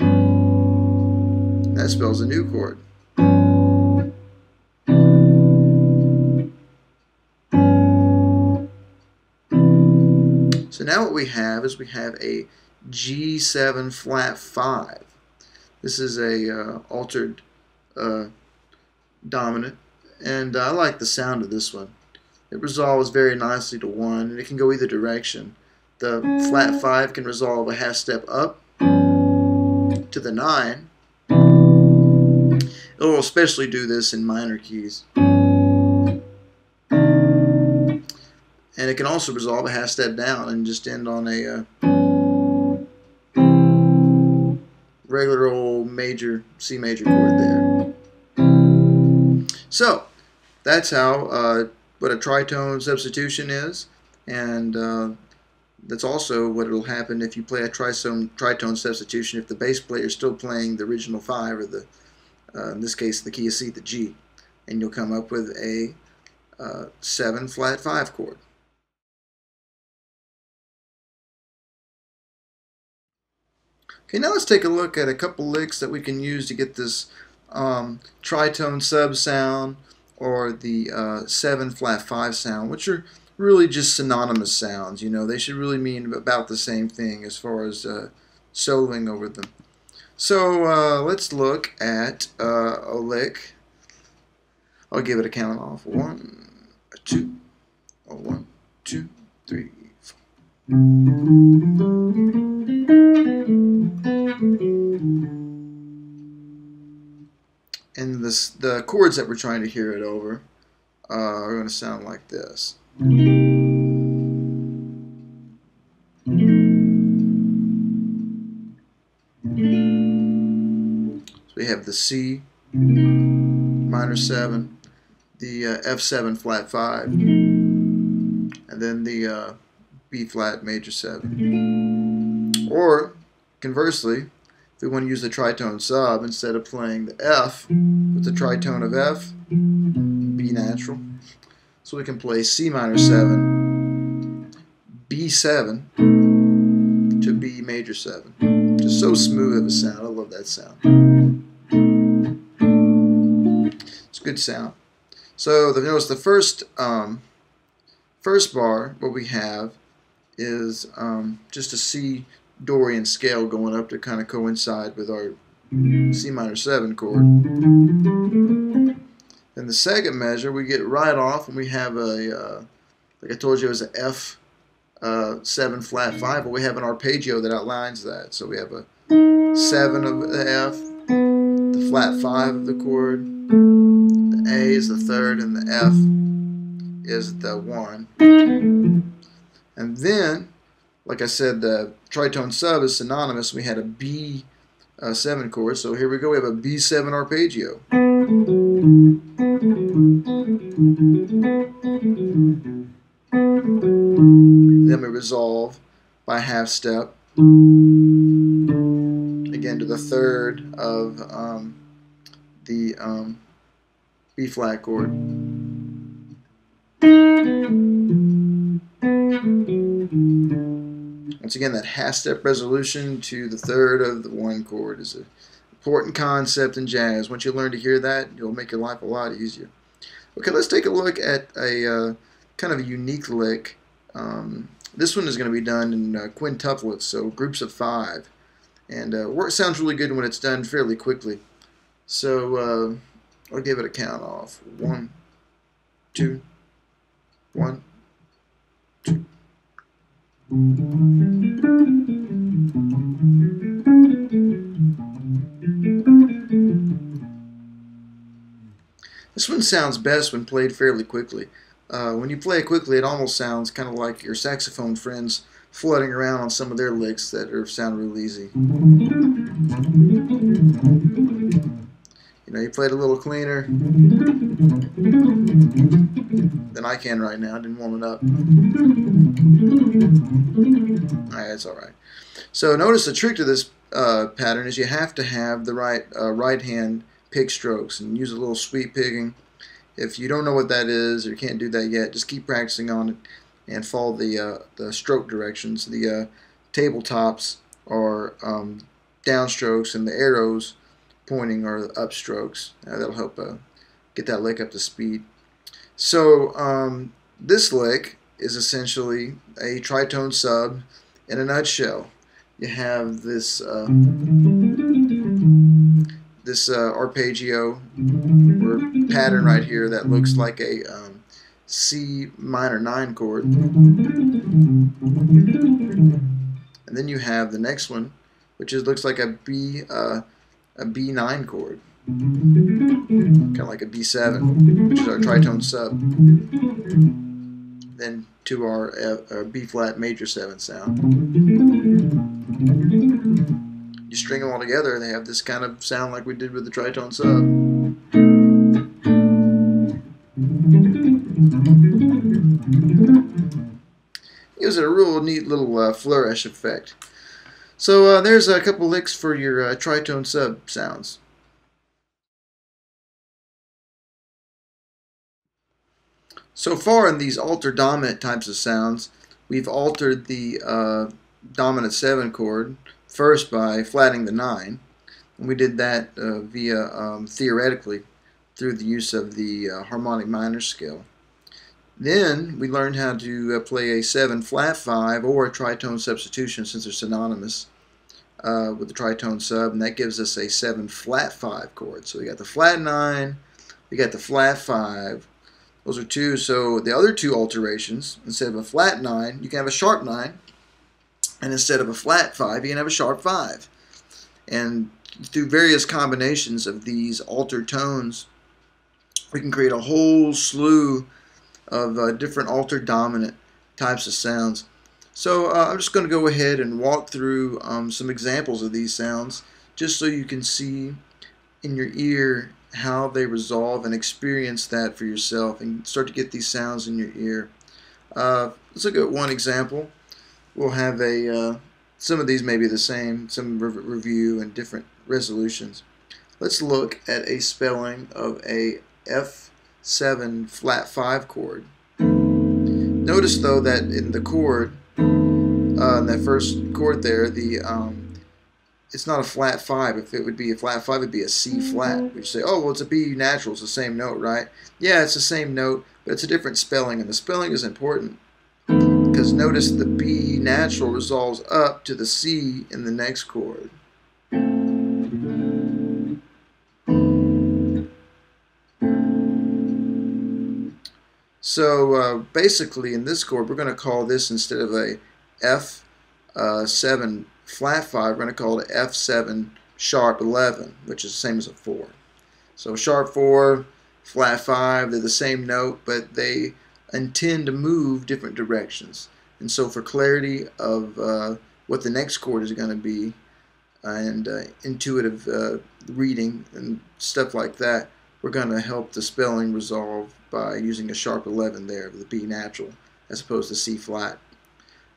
That spells a new chord. So now what we have is we have a G7 flat 5. This is a altered dominant, and I like the sound of this one. It resolves very nicely to 1, and it can go either direction. The flat 5 can resolve a half step up to the 9. It will especially do this in minor keys. And it can also resolve a half step down and just end on a regular old major C major chord there. So that's how what a tritone substitution is, and that's also what will happen if you play a tritone substitution if the bass player is still playing the original 5, or the in this case the key of C, the G, and you'll come up with a 7 flat 5 chord. Okay, now let's take a look at a couple licks that we can use to get this tritone sub sound or the 7 flat 5 sound, which are really just synonymous sounds. You know, they should really mean about the same thing as far as soloing over them. So let's look at a lick. I'll give it a count off. 1, 2, 1, 2, 3, 4. And the chords that we're trying to hear it over are going to sound like this. So we have the C minor 7, the F7 flat 5, and then the B flat major 7. Or conversely, if we want to use the tritone sub, instead of playing the F with the tritone of F, B natural, so we can play C minor 7, B7 to B major 7. Just so smooth of a sound. I love that sound. It's a good sound. So notice the first bar, what we have is just a C Dorian scale going up to kind of coincide with our C minor 7 chord. Then the second measure we get right off, and we have a like I told you, it was an F 7 flat 5, but we have an arpeggio that outlines that. So we have a 7 of the F, the flat 5 of the chord, the A is the third, and the F is the 1. And then, like I said, the tritone sub is synonymous. We had a B 7 chord, so here we go. We have a B7 arpeggio. Then we resolve by half step again to the third of the B flat chord. Once again, that half step resolution to the third of the 1 chord is an important concept in jazz. Once you learn to hear that, you'll make your life a lot easier. Okay, let's take a look at a kind of a unique lick. This one is going to be done in quintuplets, so groups of 5. And sounds really good when it's done fairly quickly. So I'll give it a count off. 1, 2, 1, 2. This one sounds best when played fairly quickly. When you play it quickly, it almost sounds kind of like your saxophone friends floating around on some of their licks that sound real easy. You know, you play it a little cleaner than I can right now. I didn't warm it up. Alright, that's alright. So notice the trick to this pattern is you have to have the right hand pick strokes and use a little sweep picking. If you don't know what that is or you can't do that yet, just keep practicing on it and follow the stroke directions. The tabletops are downstrokes and the arrows pointing are upstrokes. That'll help get that lick up to speed. So this lick is essentially a tritone sub in a nutshell. You have this arpeggio or pattern right here that looks like a C minor 9 chord, and then you have the next one, which looks like a B9 chord, kind of like a B7, which is our tritone sub. Then to our B flat major 7 sound. You string them all together, they have this kind of sound like we did with the tritone sub. Gives it a real neat little flourish effect. So there's a couple licks for your tritone sub sounds. So far in these altered dominant types of sounds, we've altered the dominant 7 chord first by flattening the 9. And we did that via theoretically through the use of the harmonic minor scale. Then we learned how to play a 7 flat 5 or a tritone substitution, since they're synonymous with the tritone sub, and that gives us a 7 flat 5 chord. So we got the flat 9, we got the flat 5. Those are two. So the other two alterations, instead of a flat 9, you can have a sharp 9, and instead of a flat 5, you can have a sharp 5. And through various combinations of these altered tones, we can create a whole slew of different altered dominant types of sounds. So I'm just going to go ahead and walk through some examples of these sounds, just so you can see in your ear how they resolve and experience that for yourself and start to get these sounds in your ear. Let's look at one example. We'll have some of these may be the same, some review and different resolutions. Let's look at a spelling of a F7 flat 5 chord. Notice though that in the chord, in that first chord there, it's not a flat 5. If it would be a flat 5, it would be a C flat. We say, oh, well, it's a B natural. It's the same note, right? Yeah, it's the same note, but it's a different spelling, and the spelling is important because notice the B natural resolves up to the C in the next chord. So basically in this chord, we're going to call this, instead of a F7 flat 5, we're going to call it F7 sharp 11, which is the same as a 4. So sharp 4, flat 5, they're the same note, but they intend to move different directions. And so for clarity of what the next chord is going to be, and intuitive reading and stuff like that, we're going to help the spelling resolve by using a sharp 11 there, the B natural, as opposed to C flat.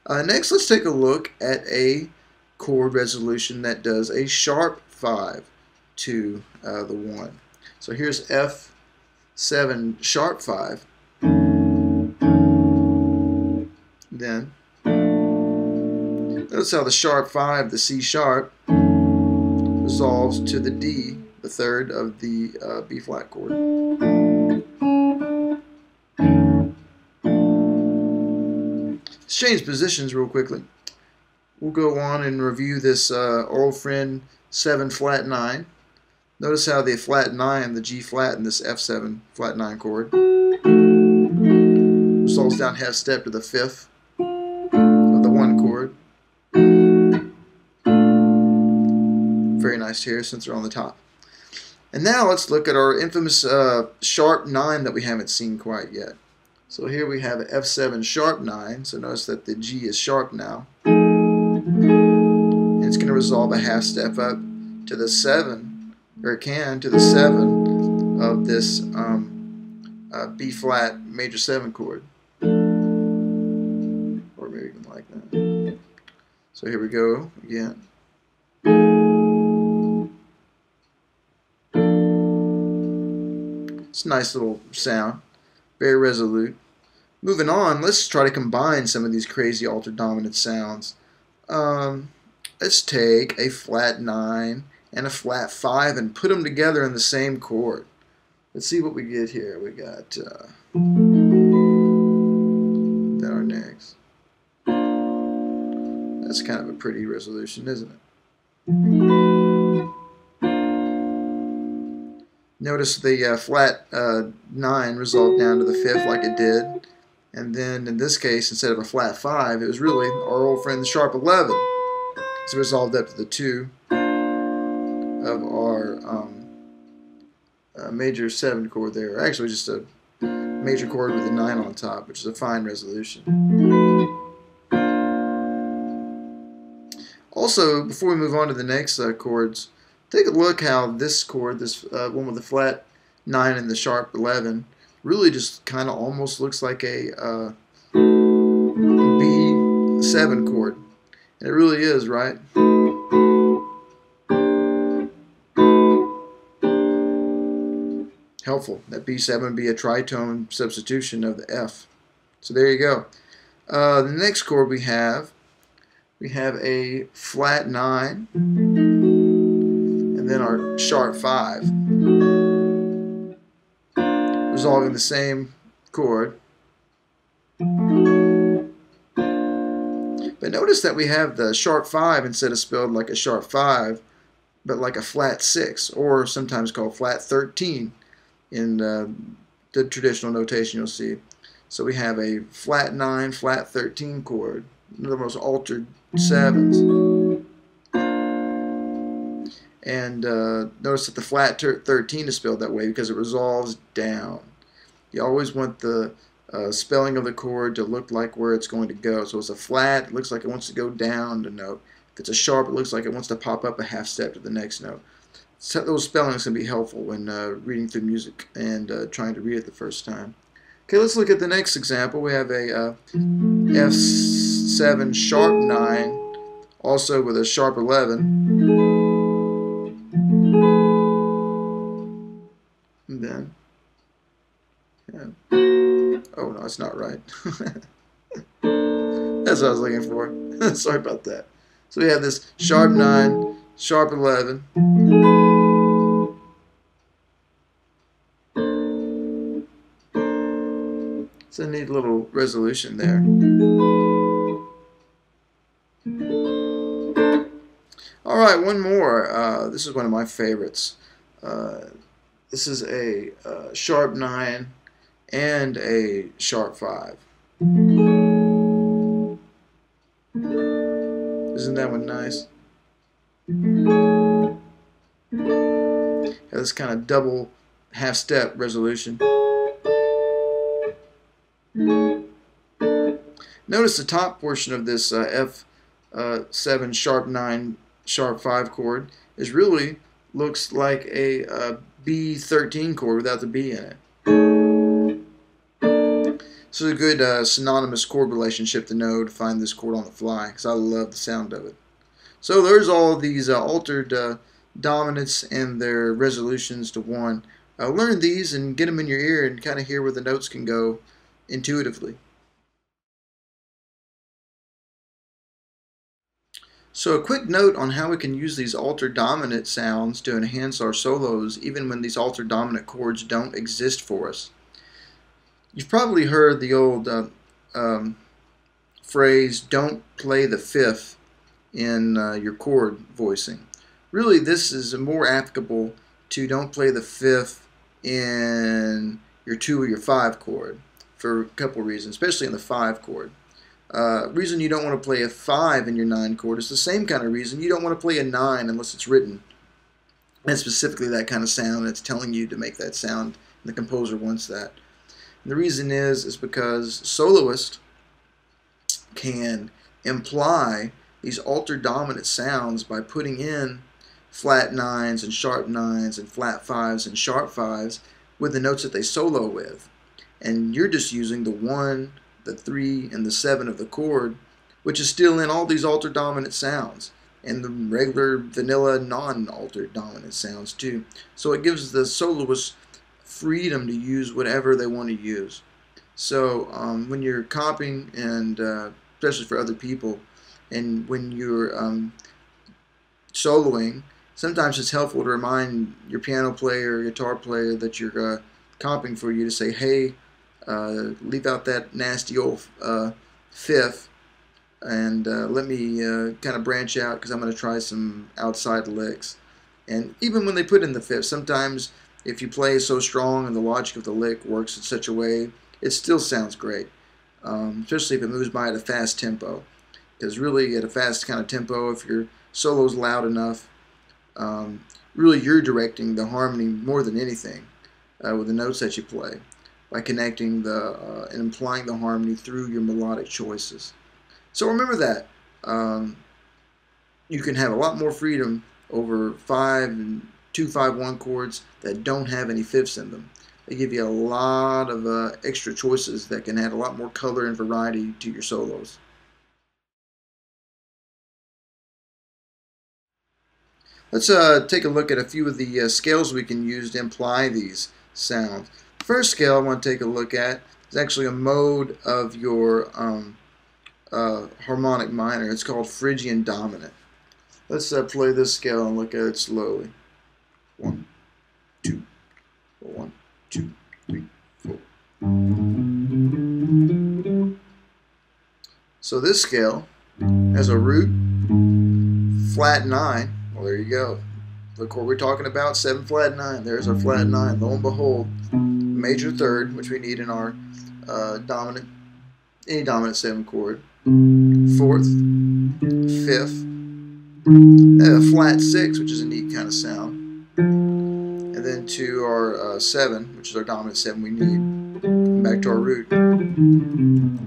Next, let's take a look at a chord resolution that does a sharp 5 to the 1. So here's F7 sharp 5. Then notice how the sharp 5, the C sharp, resolves to the D, the third of the B flat chord. Let's change positions real quickly. We'll go on and review this old friend 7 flat 9. Notice how the flat 9, the G flat in this F7 flat 9 chord, resolves down half step to the 5th of the 1 chord. Very nice here since they're on the top. And now let's look at our infamous sharp 9 that we haven't seen quite yet. So here we have F7 sharp 9. So notice that the G is sharp now. And it's going to resolve a half step up to the 7, or it can, to the 7 of this B flat major 7 chord. Or maybe even like that. So here we go again. It's a nice little sound, very resolute. Moving on, let's try to combine some of these crazy altered dominant sounds. Let's take a flat 9 and a flat 5 and put them together in the same chord. Let's see what we get here. We got then our next. That's kind of a pretty resolution, isn't it? Notice the flat 9 resolved down to the 5th like it did. And then in this case, instead of a flat 5, it was really our old friend the sharp 11. It's resolved up to the 2 of our major 7 chord there. Actually, just a major chord with a 9 on top, which is a fine resolution. Also, before we move on to the next chords, take a look how this chord, this one with the flat 9 and the sharp 11, really just kind of almost looks like a B7 chord. And it really is, right? Helpful. That B7 would be a tritone substitution of the F. So there you go. The next chord we have a flat 9 and then our sharp 5, resolving the same chord. But notice that we have the sharp 5 instead of spelled like a sharp 5, but like a flat 6, or sometimes called flat 13 in the traditional notation you'll see. So we have a flat 9, flat 13 chord, one of the most altered 7s. And notice that the flat 13 is spelled that way because it resolves down. You always want the spelling of the chord to look like where it's going to go. So it's a flat, it looks like it wants to go down the note. If it's a sharp, it looks like it wants to pop up a half step to the next note. So those spellings can be helpful when reading through music and trying to read it the first time. Okay, let's look at the next example. We have a F7 sharp 9, also with a sharp 11. And then, oh no, it's not right. That's what I was looking for. Sorry about that. So we have this sharp 9, sharp 11. It's a neat little resolution there. All right, one more. This is one of my favorites. This is a sharp 9 and a sharp 5. Isn't that one nice? Got this kind of double half-step resolution. Notice the top portion of this F7 sharp 9 sharp 5 chord is really looks like a B13 chord without the B in it. This is a good synonymous chord relationship to know to find this chord on the fly, because I love the sound of it. So there's all of these altered dominants and their resolutions to 1. Learn these and get them in your ear and kind of hear where the notes can go intuitively. So a quick note on how we can use these altered dominant sounds to enhance our solos even when these altered dominant chords don't exist for us. You've probably heard the old phrase, don't play the fifth in your chord voicing. Really, this is more applicable to don't play the fifth in your 2 or your 5 chord for a couple of reasons, especially in the 5 chord. Reason you don't want to play a 5 in your 9 chord is the same kind of reason you don't want to play a 9 unless it's written. And specifically that kind of sound that's telling you to make that sound, and the composer wants that. And the reason is because soloists can imply these altered dominant sounds by putting in flat 9s and sharp 9s and flat 5s and sharp 5s with the notes that they solo with. And you're just using the 1, the 3, and the 7 of the chord, which is still in all these altered dominant sounds, and the regular vanilla non-altered dominant sounds too. So it gives the soloist freedom to use whatever they want to use. So when you're copying, and especially for other people, and when you're soloing, sometimes it's helpful to remind your piano player or guitar player that you're copying for you to say, hey, leave out that nasty old fifth and let me kind of branch out, because I'm going to try some outside licks. And even when they put in the fifth, sometimes if you play so strong and the logic of the lick works in such a way, it still sounds great, especially if it moves by at a fast tempo. Because really at a fast kind of tempo, if your solo's loud enough, really you're directing the harmony more than anything with the notes that you play, by connecting and implying the harmony through your melodic choices. So remember that. You can have a lot more freedom over 5 and 2-5-1 chords that don't have any fifths in them. They give you a lot of extra choices that can add a lot more color and variety to your solos. Let's take a look at a few of the scales we can use to imply these sounds. The first scale I want to take a look at is actually a mode of your harmonic minor. It's called Phrygian dominant. Let's play this scale and look at it slowly. 1, 2, 1, 2, 3, 4. So this scale has a root, flat 9. Well, there you go. The chord we're talking about, 7 flat 9. There's our flat 9. Lo and behold, major third, which we need in our dominant, any dominant 7 chord. 4th, 5th, a flat 6, which is a neat kind of sound, and then to our 7, which is our dominant 7 we need, back to our root. And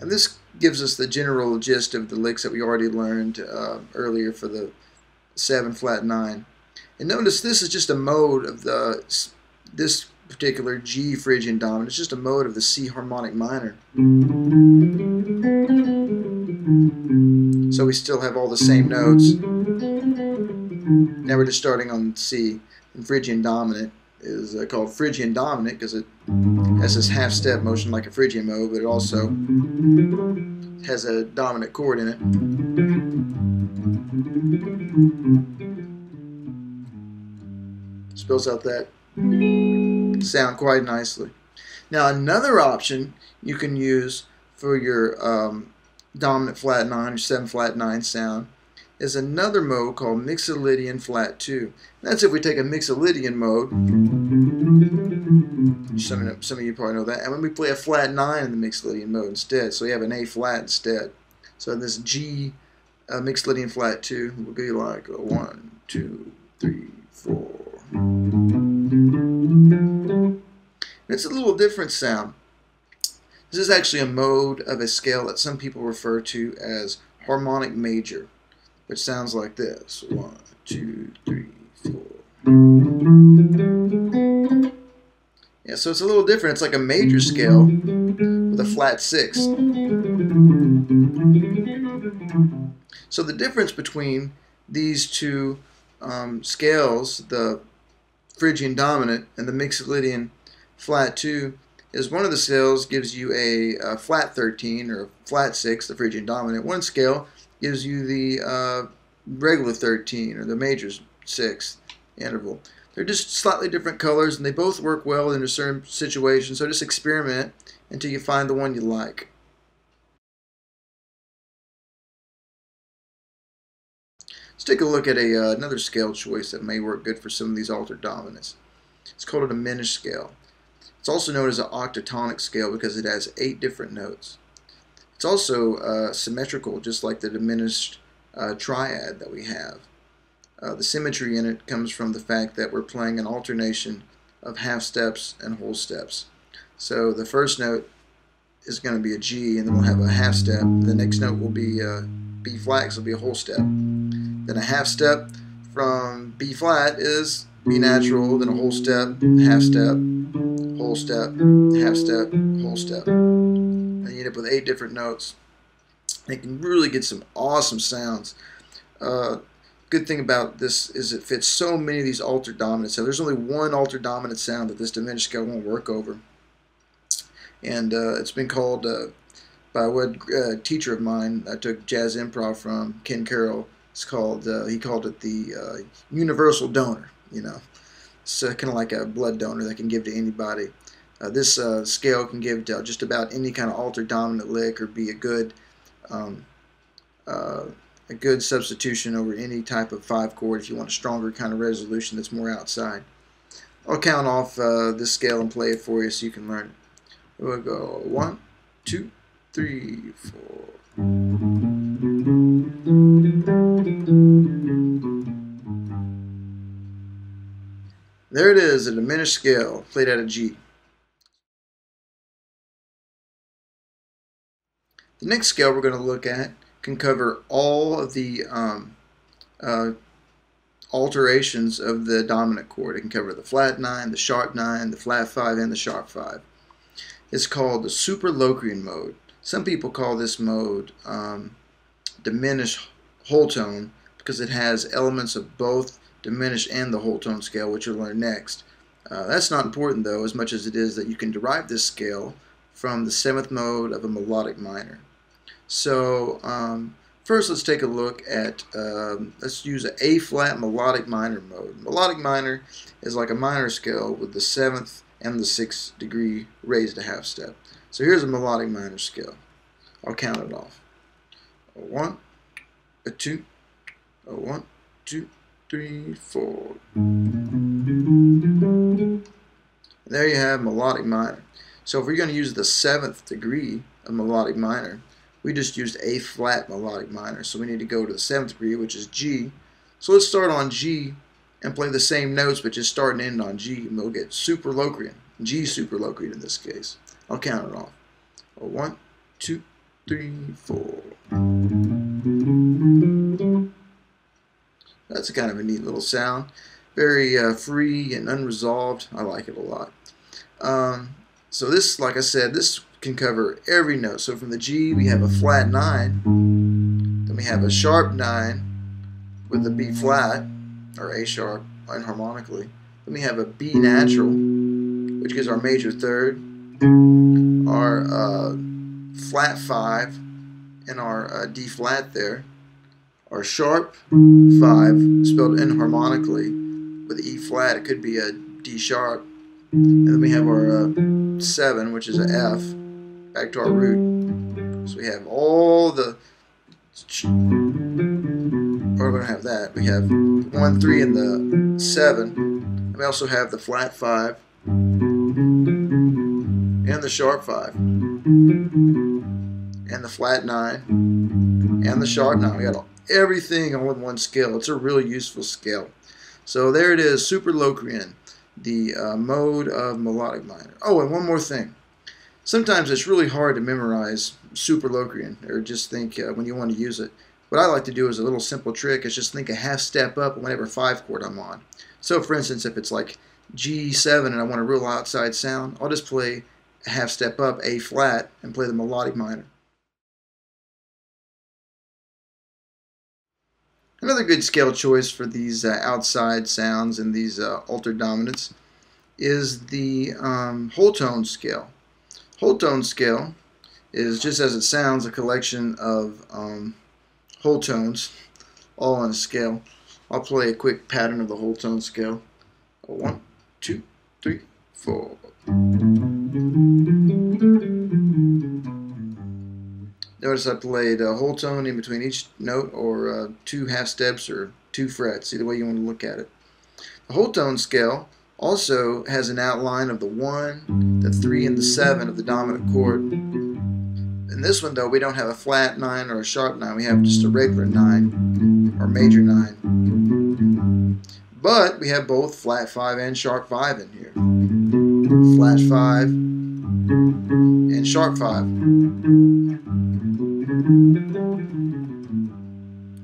this gives us the general gist of the licks that we already learned earlier for the 7 flat 9. And notice this is just a mode of this particular G Phrygian dominant. It's just a mode of the C harmonic minor. So we still have all the same notes. Now we're just starting on C. And Phrygian dominant is called Phrygian dominant because it has this half step motion like a Phrygian mode, but it also has a dominant chord in it. Spells out that sound quite nicely. Now another option you can use for your dominant flat 9 or 7 flat 9 sound is another mode called Mixolydian flat 2. That's if we take a Mixolydian mode. Some of you probably know that. And when we play a flat 9 in the Mixolydian mode instead, so you have an A flat instead. So this G Mixolydian flat 2 will be like a 1, 2, 3, 4. It's a little different sound. This is actually a mode of a scale that some people refer to as harmonic major, which sounds like this. 1, 2, 3, 4. Yeah, so it's a little different. It's like a major scale with a flat 6. So the difference between these two scales, the Phrygian dominant and the Mixolydian flat 2, is one of the scales gives you a flat 13 or a flat 6, the Phrygian dominant. One scale gives you the regular 13 or the major 6 interval. They're just slightly different colors, and they both work well in a certain situation, so just experiment until you find the one you like. Let's take a look at another scale choice that may work good for some of these altered dominants. It's called a diminished scale. It's also known as an octatonic scale because it has 8 different notes. It's also symmetrical, just like the diminished triad that we have. The symmetry in it comes from the fact that we're playing an alternation of half steps and whole steps. So the first note is going to be a G, and then we'll have a half step. The next note will be B flat, so it'll be a whole step. Then a half step from B flat is B natural, then a whole step, half step, whole step, half step, whole step. And you end up with 8 different notes. You can really get some awesome sounds. Good thing about this is it fits so many of these altered dominants. So there's only one altered dominant sound that this diminished scale won't work over. And it's been called by a teacher of mine I took jazz improv from, Ken Carroll. It's called he called it the universal donor. You know, it's kind of like a blood donor that can give to anybody. This scale can give to just about any kind of altered dominant lick, or be a good substitution over any type of 5 chord if you want a stronger kind of resolution that's more outside. I'll count off this scale and play it for you so you can learn it. We'll go 1, 2, 3, 4. There it is, a diminished scale played at a G. The next scale we're going to look at can cover all of the alterations of the dominant chord. It can cover the flat 9, the sharp 9, the flat 5, and the sharp 5. It's called the Superlocrian mode. Some people call this mode diminished whole tone because it has elements of both diminished and the whole tone scale, which you'll learn next. That's not important though, as much as it is that you can derive this scale from the 7th mode of a melodic minor. So first let's take a look at, let's use an A flat melodic minor mode. Melodic minor is like a minor scale with the 7th and the 6th degree raised a half step. So here's a melodic minor scale. I'll count it off. A 1, a 2, a 1, 2, 3, 4. And there you have melodic minor. So if we're going to use the 7th degree of melodic minor, we just used A flat melodic minor. So we need to go to the 7th degree, which is G. So let's start on G and play the same notes, but just start and end on G, and we'll get Superlocrian. G Superlocrian in this case. I'll count it off. 1, 2, 3, 4. That's kind of a neat little sound. Very free and unresolved. I like it a lot. So this, like I said, this can cover every note. So from the G, we have a flat 9, then we have a sharp 9 with a B flat, or A sharp, enharmonically. Then we have a B natural, which gives our major third, our flat 5, and our D flat there, our sharp 5 spelled enharmonically with E flat. It could be a D sharp, and then we have our 7, which is an F, back to our root. So we have all the, or we don't have that. We have 1, 3, and the 7. And we also have the flat 5 and the sharp 5 and the flat 9 and the sharp 9. We got everything all in one scale. It's a really useful scale. So there it is, Superlocrian, the mode of melodic minor. Oh, and one more thing. Sometimes it's really hard to memorize Superlocrian, or just think when you want to use it. What I like to do is a little simple trick is just think a half step up whenever 5 chord I'm on. So for instance, if it's like G7 and I want a real outside sound, I'll just play a half step up, A flat, and play the melodic minor. Another good scale choice for these outside sounds and these altered dominants is the whole tone scale. Whole tone scale is, just as it sounds, a collection of whole tones all on a scale. I'll play a quick pattern of the whole tone scale. 1, 2, 3, 4. Notice I played a whole tone in between each note, or 2 half steps, or 2 frets, either way you want to look at it. The whole tone scale also has an outline of the 1, the 3, and the 7 of the dominant chord. In this one, though, we don't have a flat 9 or a sharp 9. We have just a regular 9 or major 9. But we have both flat 5 and sharp 5 in here. Flat 5 and sharp 5.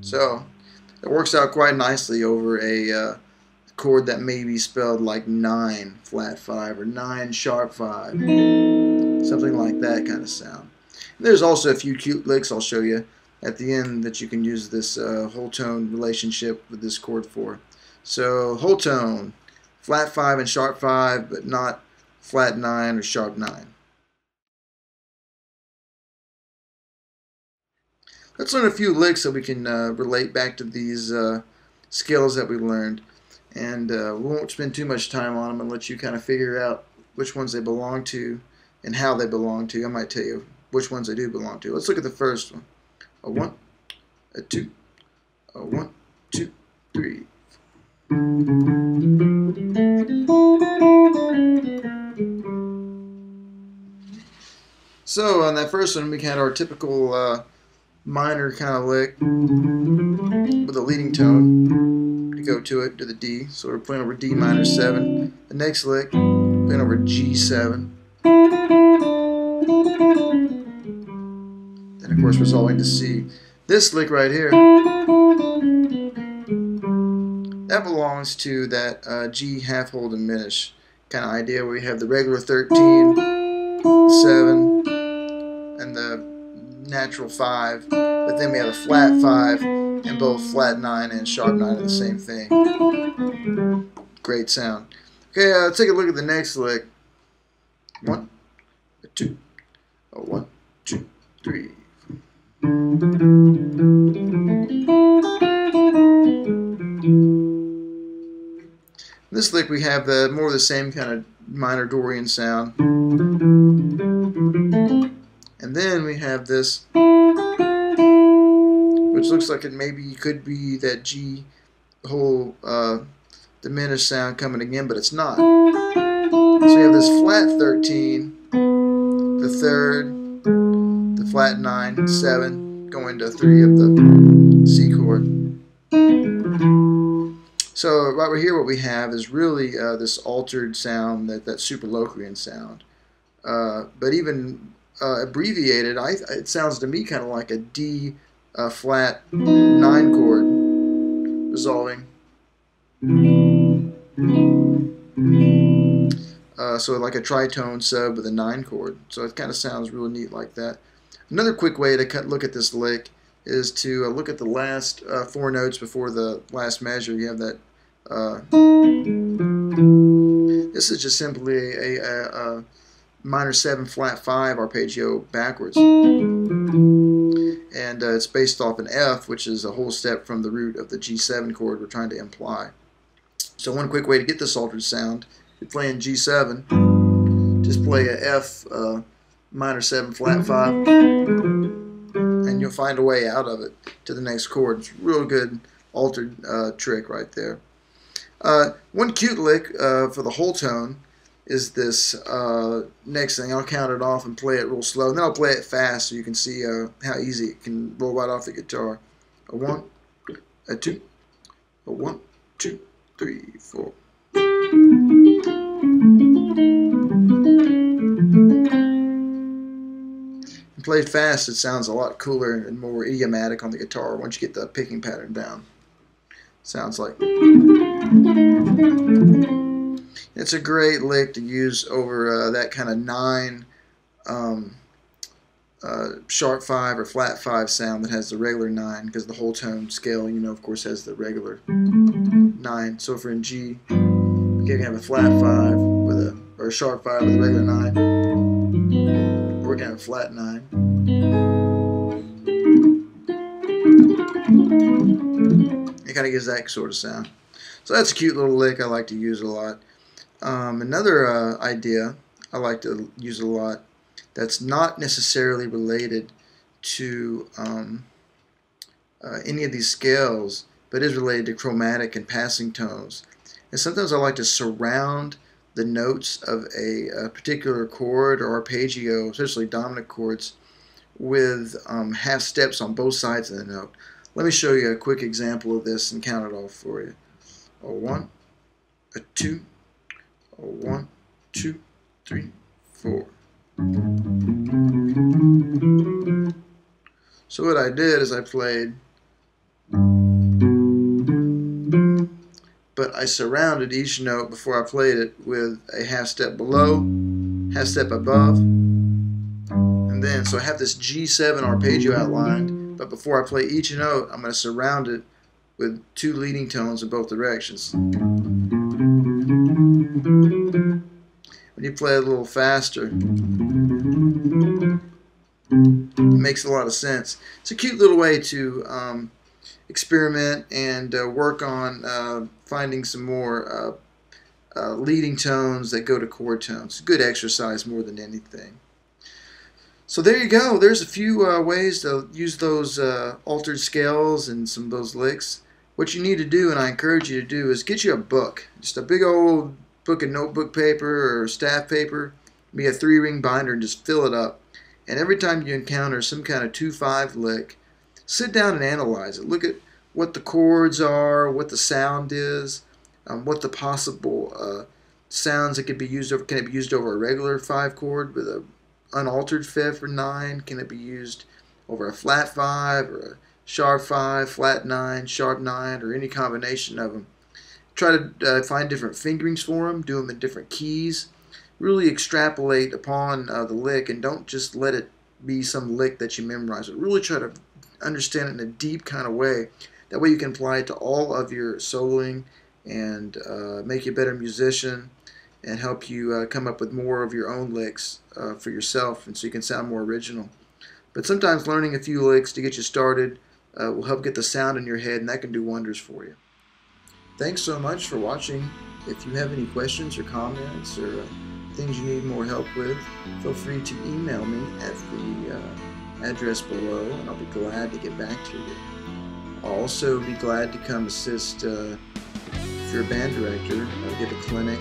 So it works out quite nicely over a chord that may be spelled like 9 flat 5 or 9 sharp 5. Something like that kind of sound. And there's also a few cute licks I'll show you at the end that you can use this whole tone relationship with this chord for. So whole tone, flat 5 and sharp 5, but not flat 9 or sharp 9. Let's learn a few licks so we can relate back to these scales that we learned. And we won't spend too much time on them and let you kind of figure out which ones they belong to and how they belong to. I might tell you which ones they do belong to. Let's look at the first one. A 1, a 2, a 1, 2, 3. So on that first one, we had our typical minor kind of lick with a leading tone to go to it, to the D. So we're playing over D minor 7. The next lick, playing over G7. Then of course resolving to C. This lick right here, that belongs to that G half hold diminish kind of idea, where we have the regular 13, 7, and the natural 5, but then we have a flat 5, and both flat 9 and sharp 9 are the same thing. Great sound. Okay, let's take a look at the next lick. 1, a 2, a 1, 2, 3. This lick we have more of the same kind of minor Dorian sound. And then we have this, which looks like it maybe could be that G whole diminished sound coming again, but it's not. So we have this flat 13, the 3rd, the flat 9, 7, going to 3 of the C chord. So right over here, what we have is really this altered sound, that Superlocrian sound. But even abbreviated, it sounds to me kind of like a D flat 9 chord resolving. So like a tritone sub with a 9 chord. So it kind of sounds really neat like that. Another quick way to look at this lick is to look at the last 4 notes before the last measure. You have that. This is just simply a minor 7 flat 5 arpeggio backwards. And it's based off an F, which is a whole step from the root of the G7 chord we're trying to imply. So one quick way to get this altered sound, if you're playing G7, just play a F minor 7 flat 5, and you'll find a way out of it to the next chord. It's a real good altered trick right there. One cute lick for the whole tone is this next thing. I'll count it off and play it real slow. And then I'll play it fast so you can see how easy it can roll right off the guitar. A 1, a 2, a 1, 2, 3, 4. And played fast, it sounds a lot cooler and more idiomatic on the guitar once you get the picking pattern down. Sounds like. It's a great lick to use over that kind of 9 sharp 5 or flat 5 sound that has the regular 9, because the whole tone scale, of course, has the regular 9. So if we're in G, you can have a flat 5 with or a sharp 5 with a regular 9, or we can have a flat 9. It kind of gives that sort of sound. So that's a cute little lick I like to use a lot. Another idea I like to use a lot that's not necessarily related to any of these scales, but is related to chromatic and passing tones. And sometimes I like to surround the notes of a particular chord or arpeggio, especially dominant chords, with half steps on both sides of the note. Let me show you a quick example of this and count it off for you. A 1, a 2, a 1, 2, 3, 4. So what I did is I played, but I surrounded each note before I played it with a half step below, half step above, and then, so I have this G7 arpeggio outlined, but before I play each note, I'm going to surround it with 2 leading tones in both directions. When you play a little faster, it makes a lot of sense. It's a cute little way to experiment and work on finding some more leading tones that go to chord tones. Good exercise more than anything. So there you go. There's a few ways to use those altered scales and some of those licks. What you need to do, and I encourage you to do, is get you a book. Just a big old book of notebook paper or staff paper. Be a 3-ring binder and just fill it up. And every time you encounter some kind of 2/5 lick, sit down and analyze it. Look at what the chords are, what the sound is, what the possible sounds that could be used over. Can it be used over a regular 5 chord with a unaltered 5th or 9? Can it be used over a flat 5 or a sharp 5, flat 9, sharp 9, or any combination of them? Try to find different fingerings for them, do them in different keys. Really extrapolate upon the lick, and don't just let it be some lick that you memorize. But really try to understand it in a deep kind of way. That way you can apply it to all of your soloing and make you a better musician and help you come up with more of your own licks for yourself, and so you can sound more original. But sometimes learning a few licks to get you started will help get the sound in your head, and that can do wonders for you. Thanks so much for watching. If you have any questions or comments or things you need more help with, feel free to email me at the address below, and I'll be glad to get back to you. I'll also be glad to come assist if you're a band director, give a clinic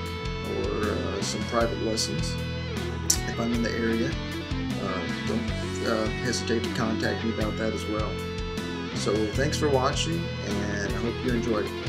or some private lessons. If I'm in the area, don't hesitate to contact me about that as well. So thanks for watching, and I hope you enjoyed it.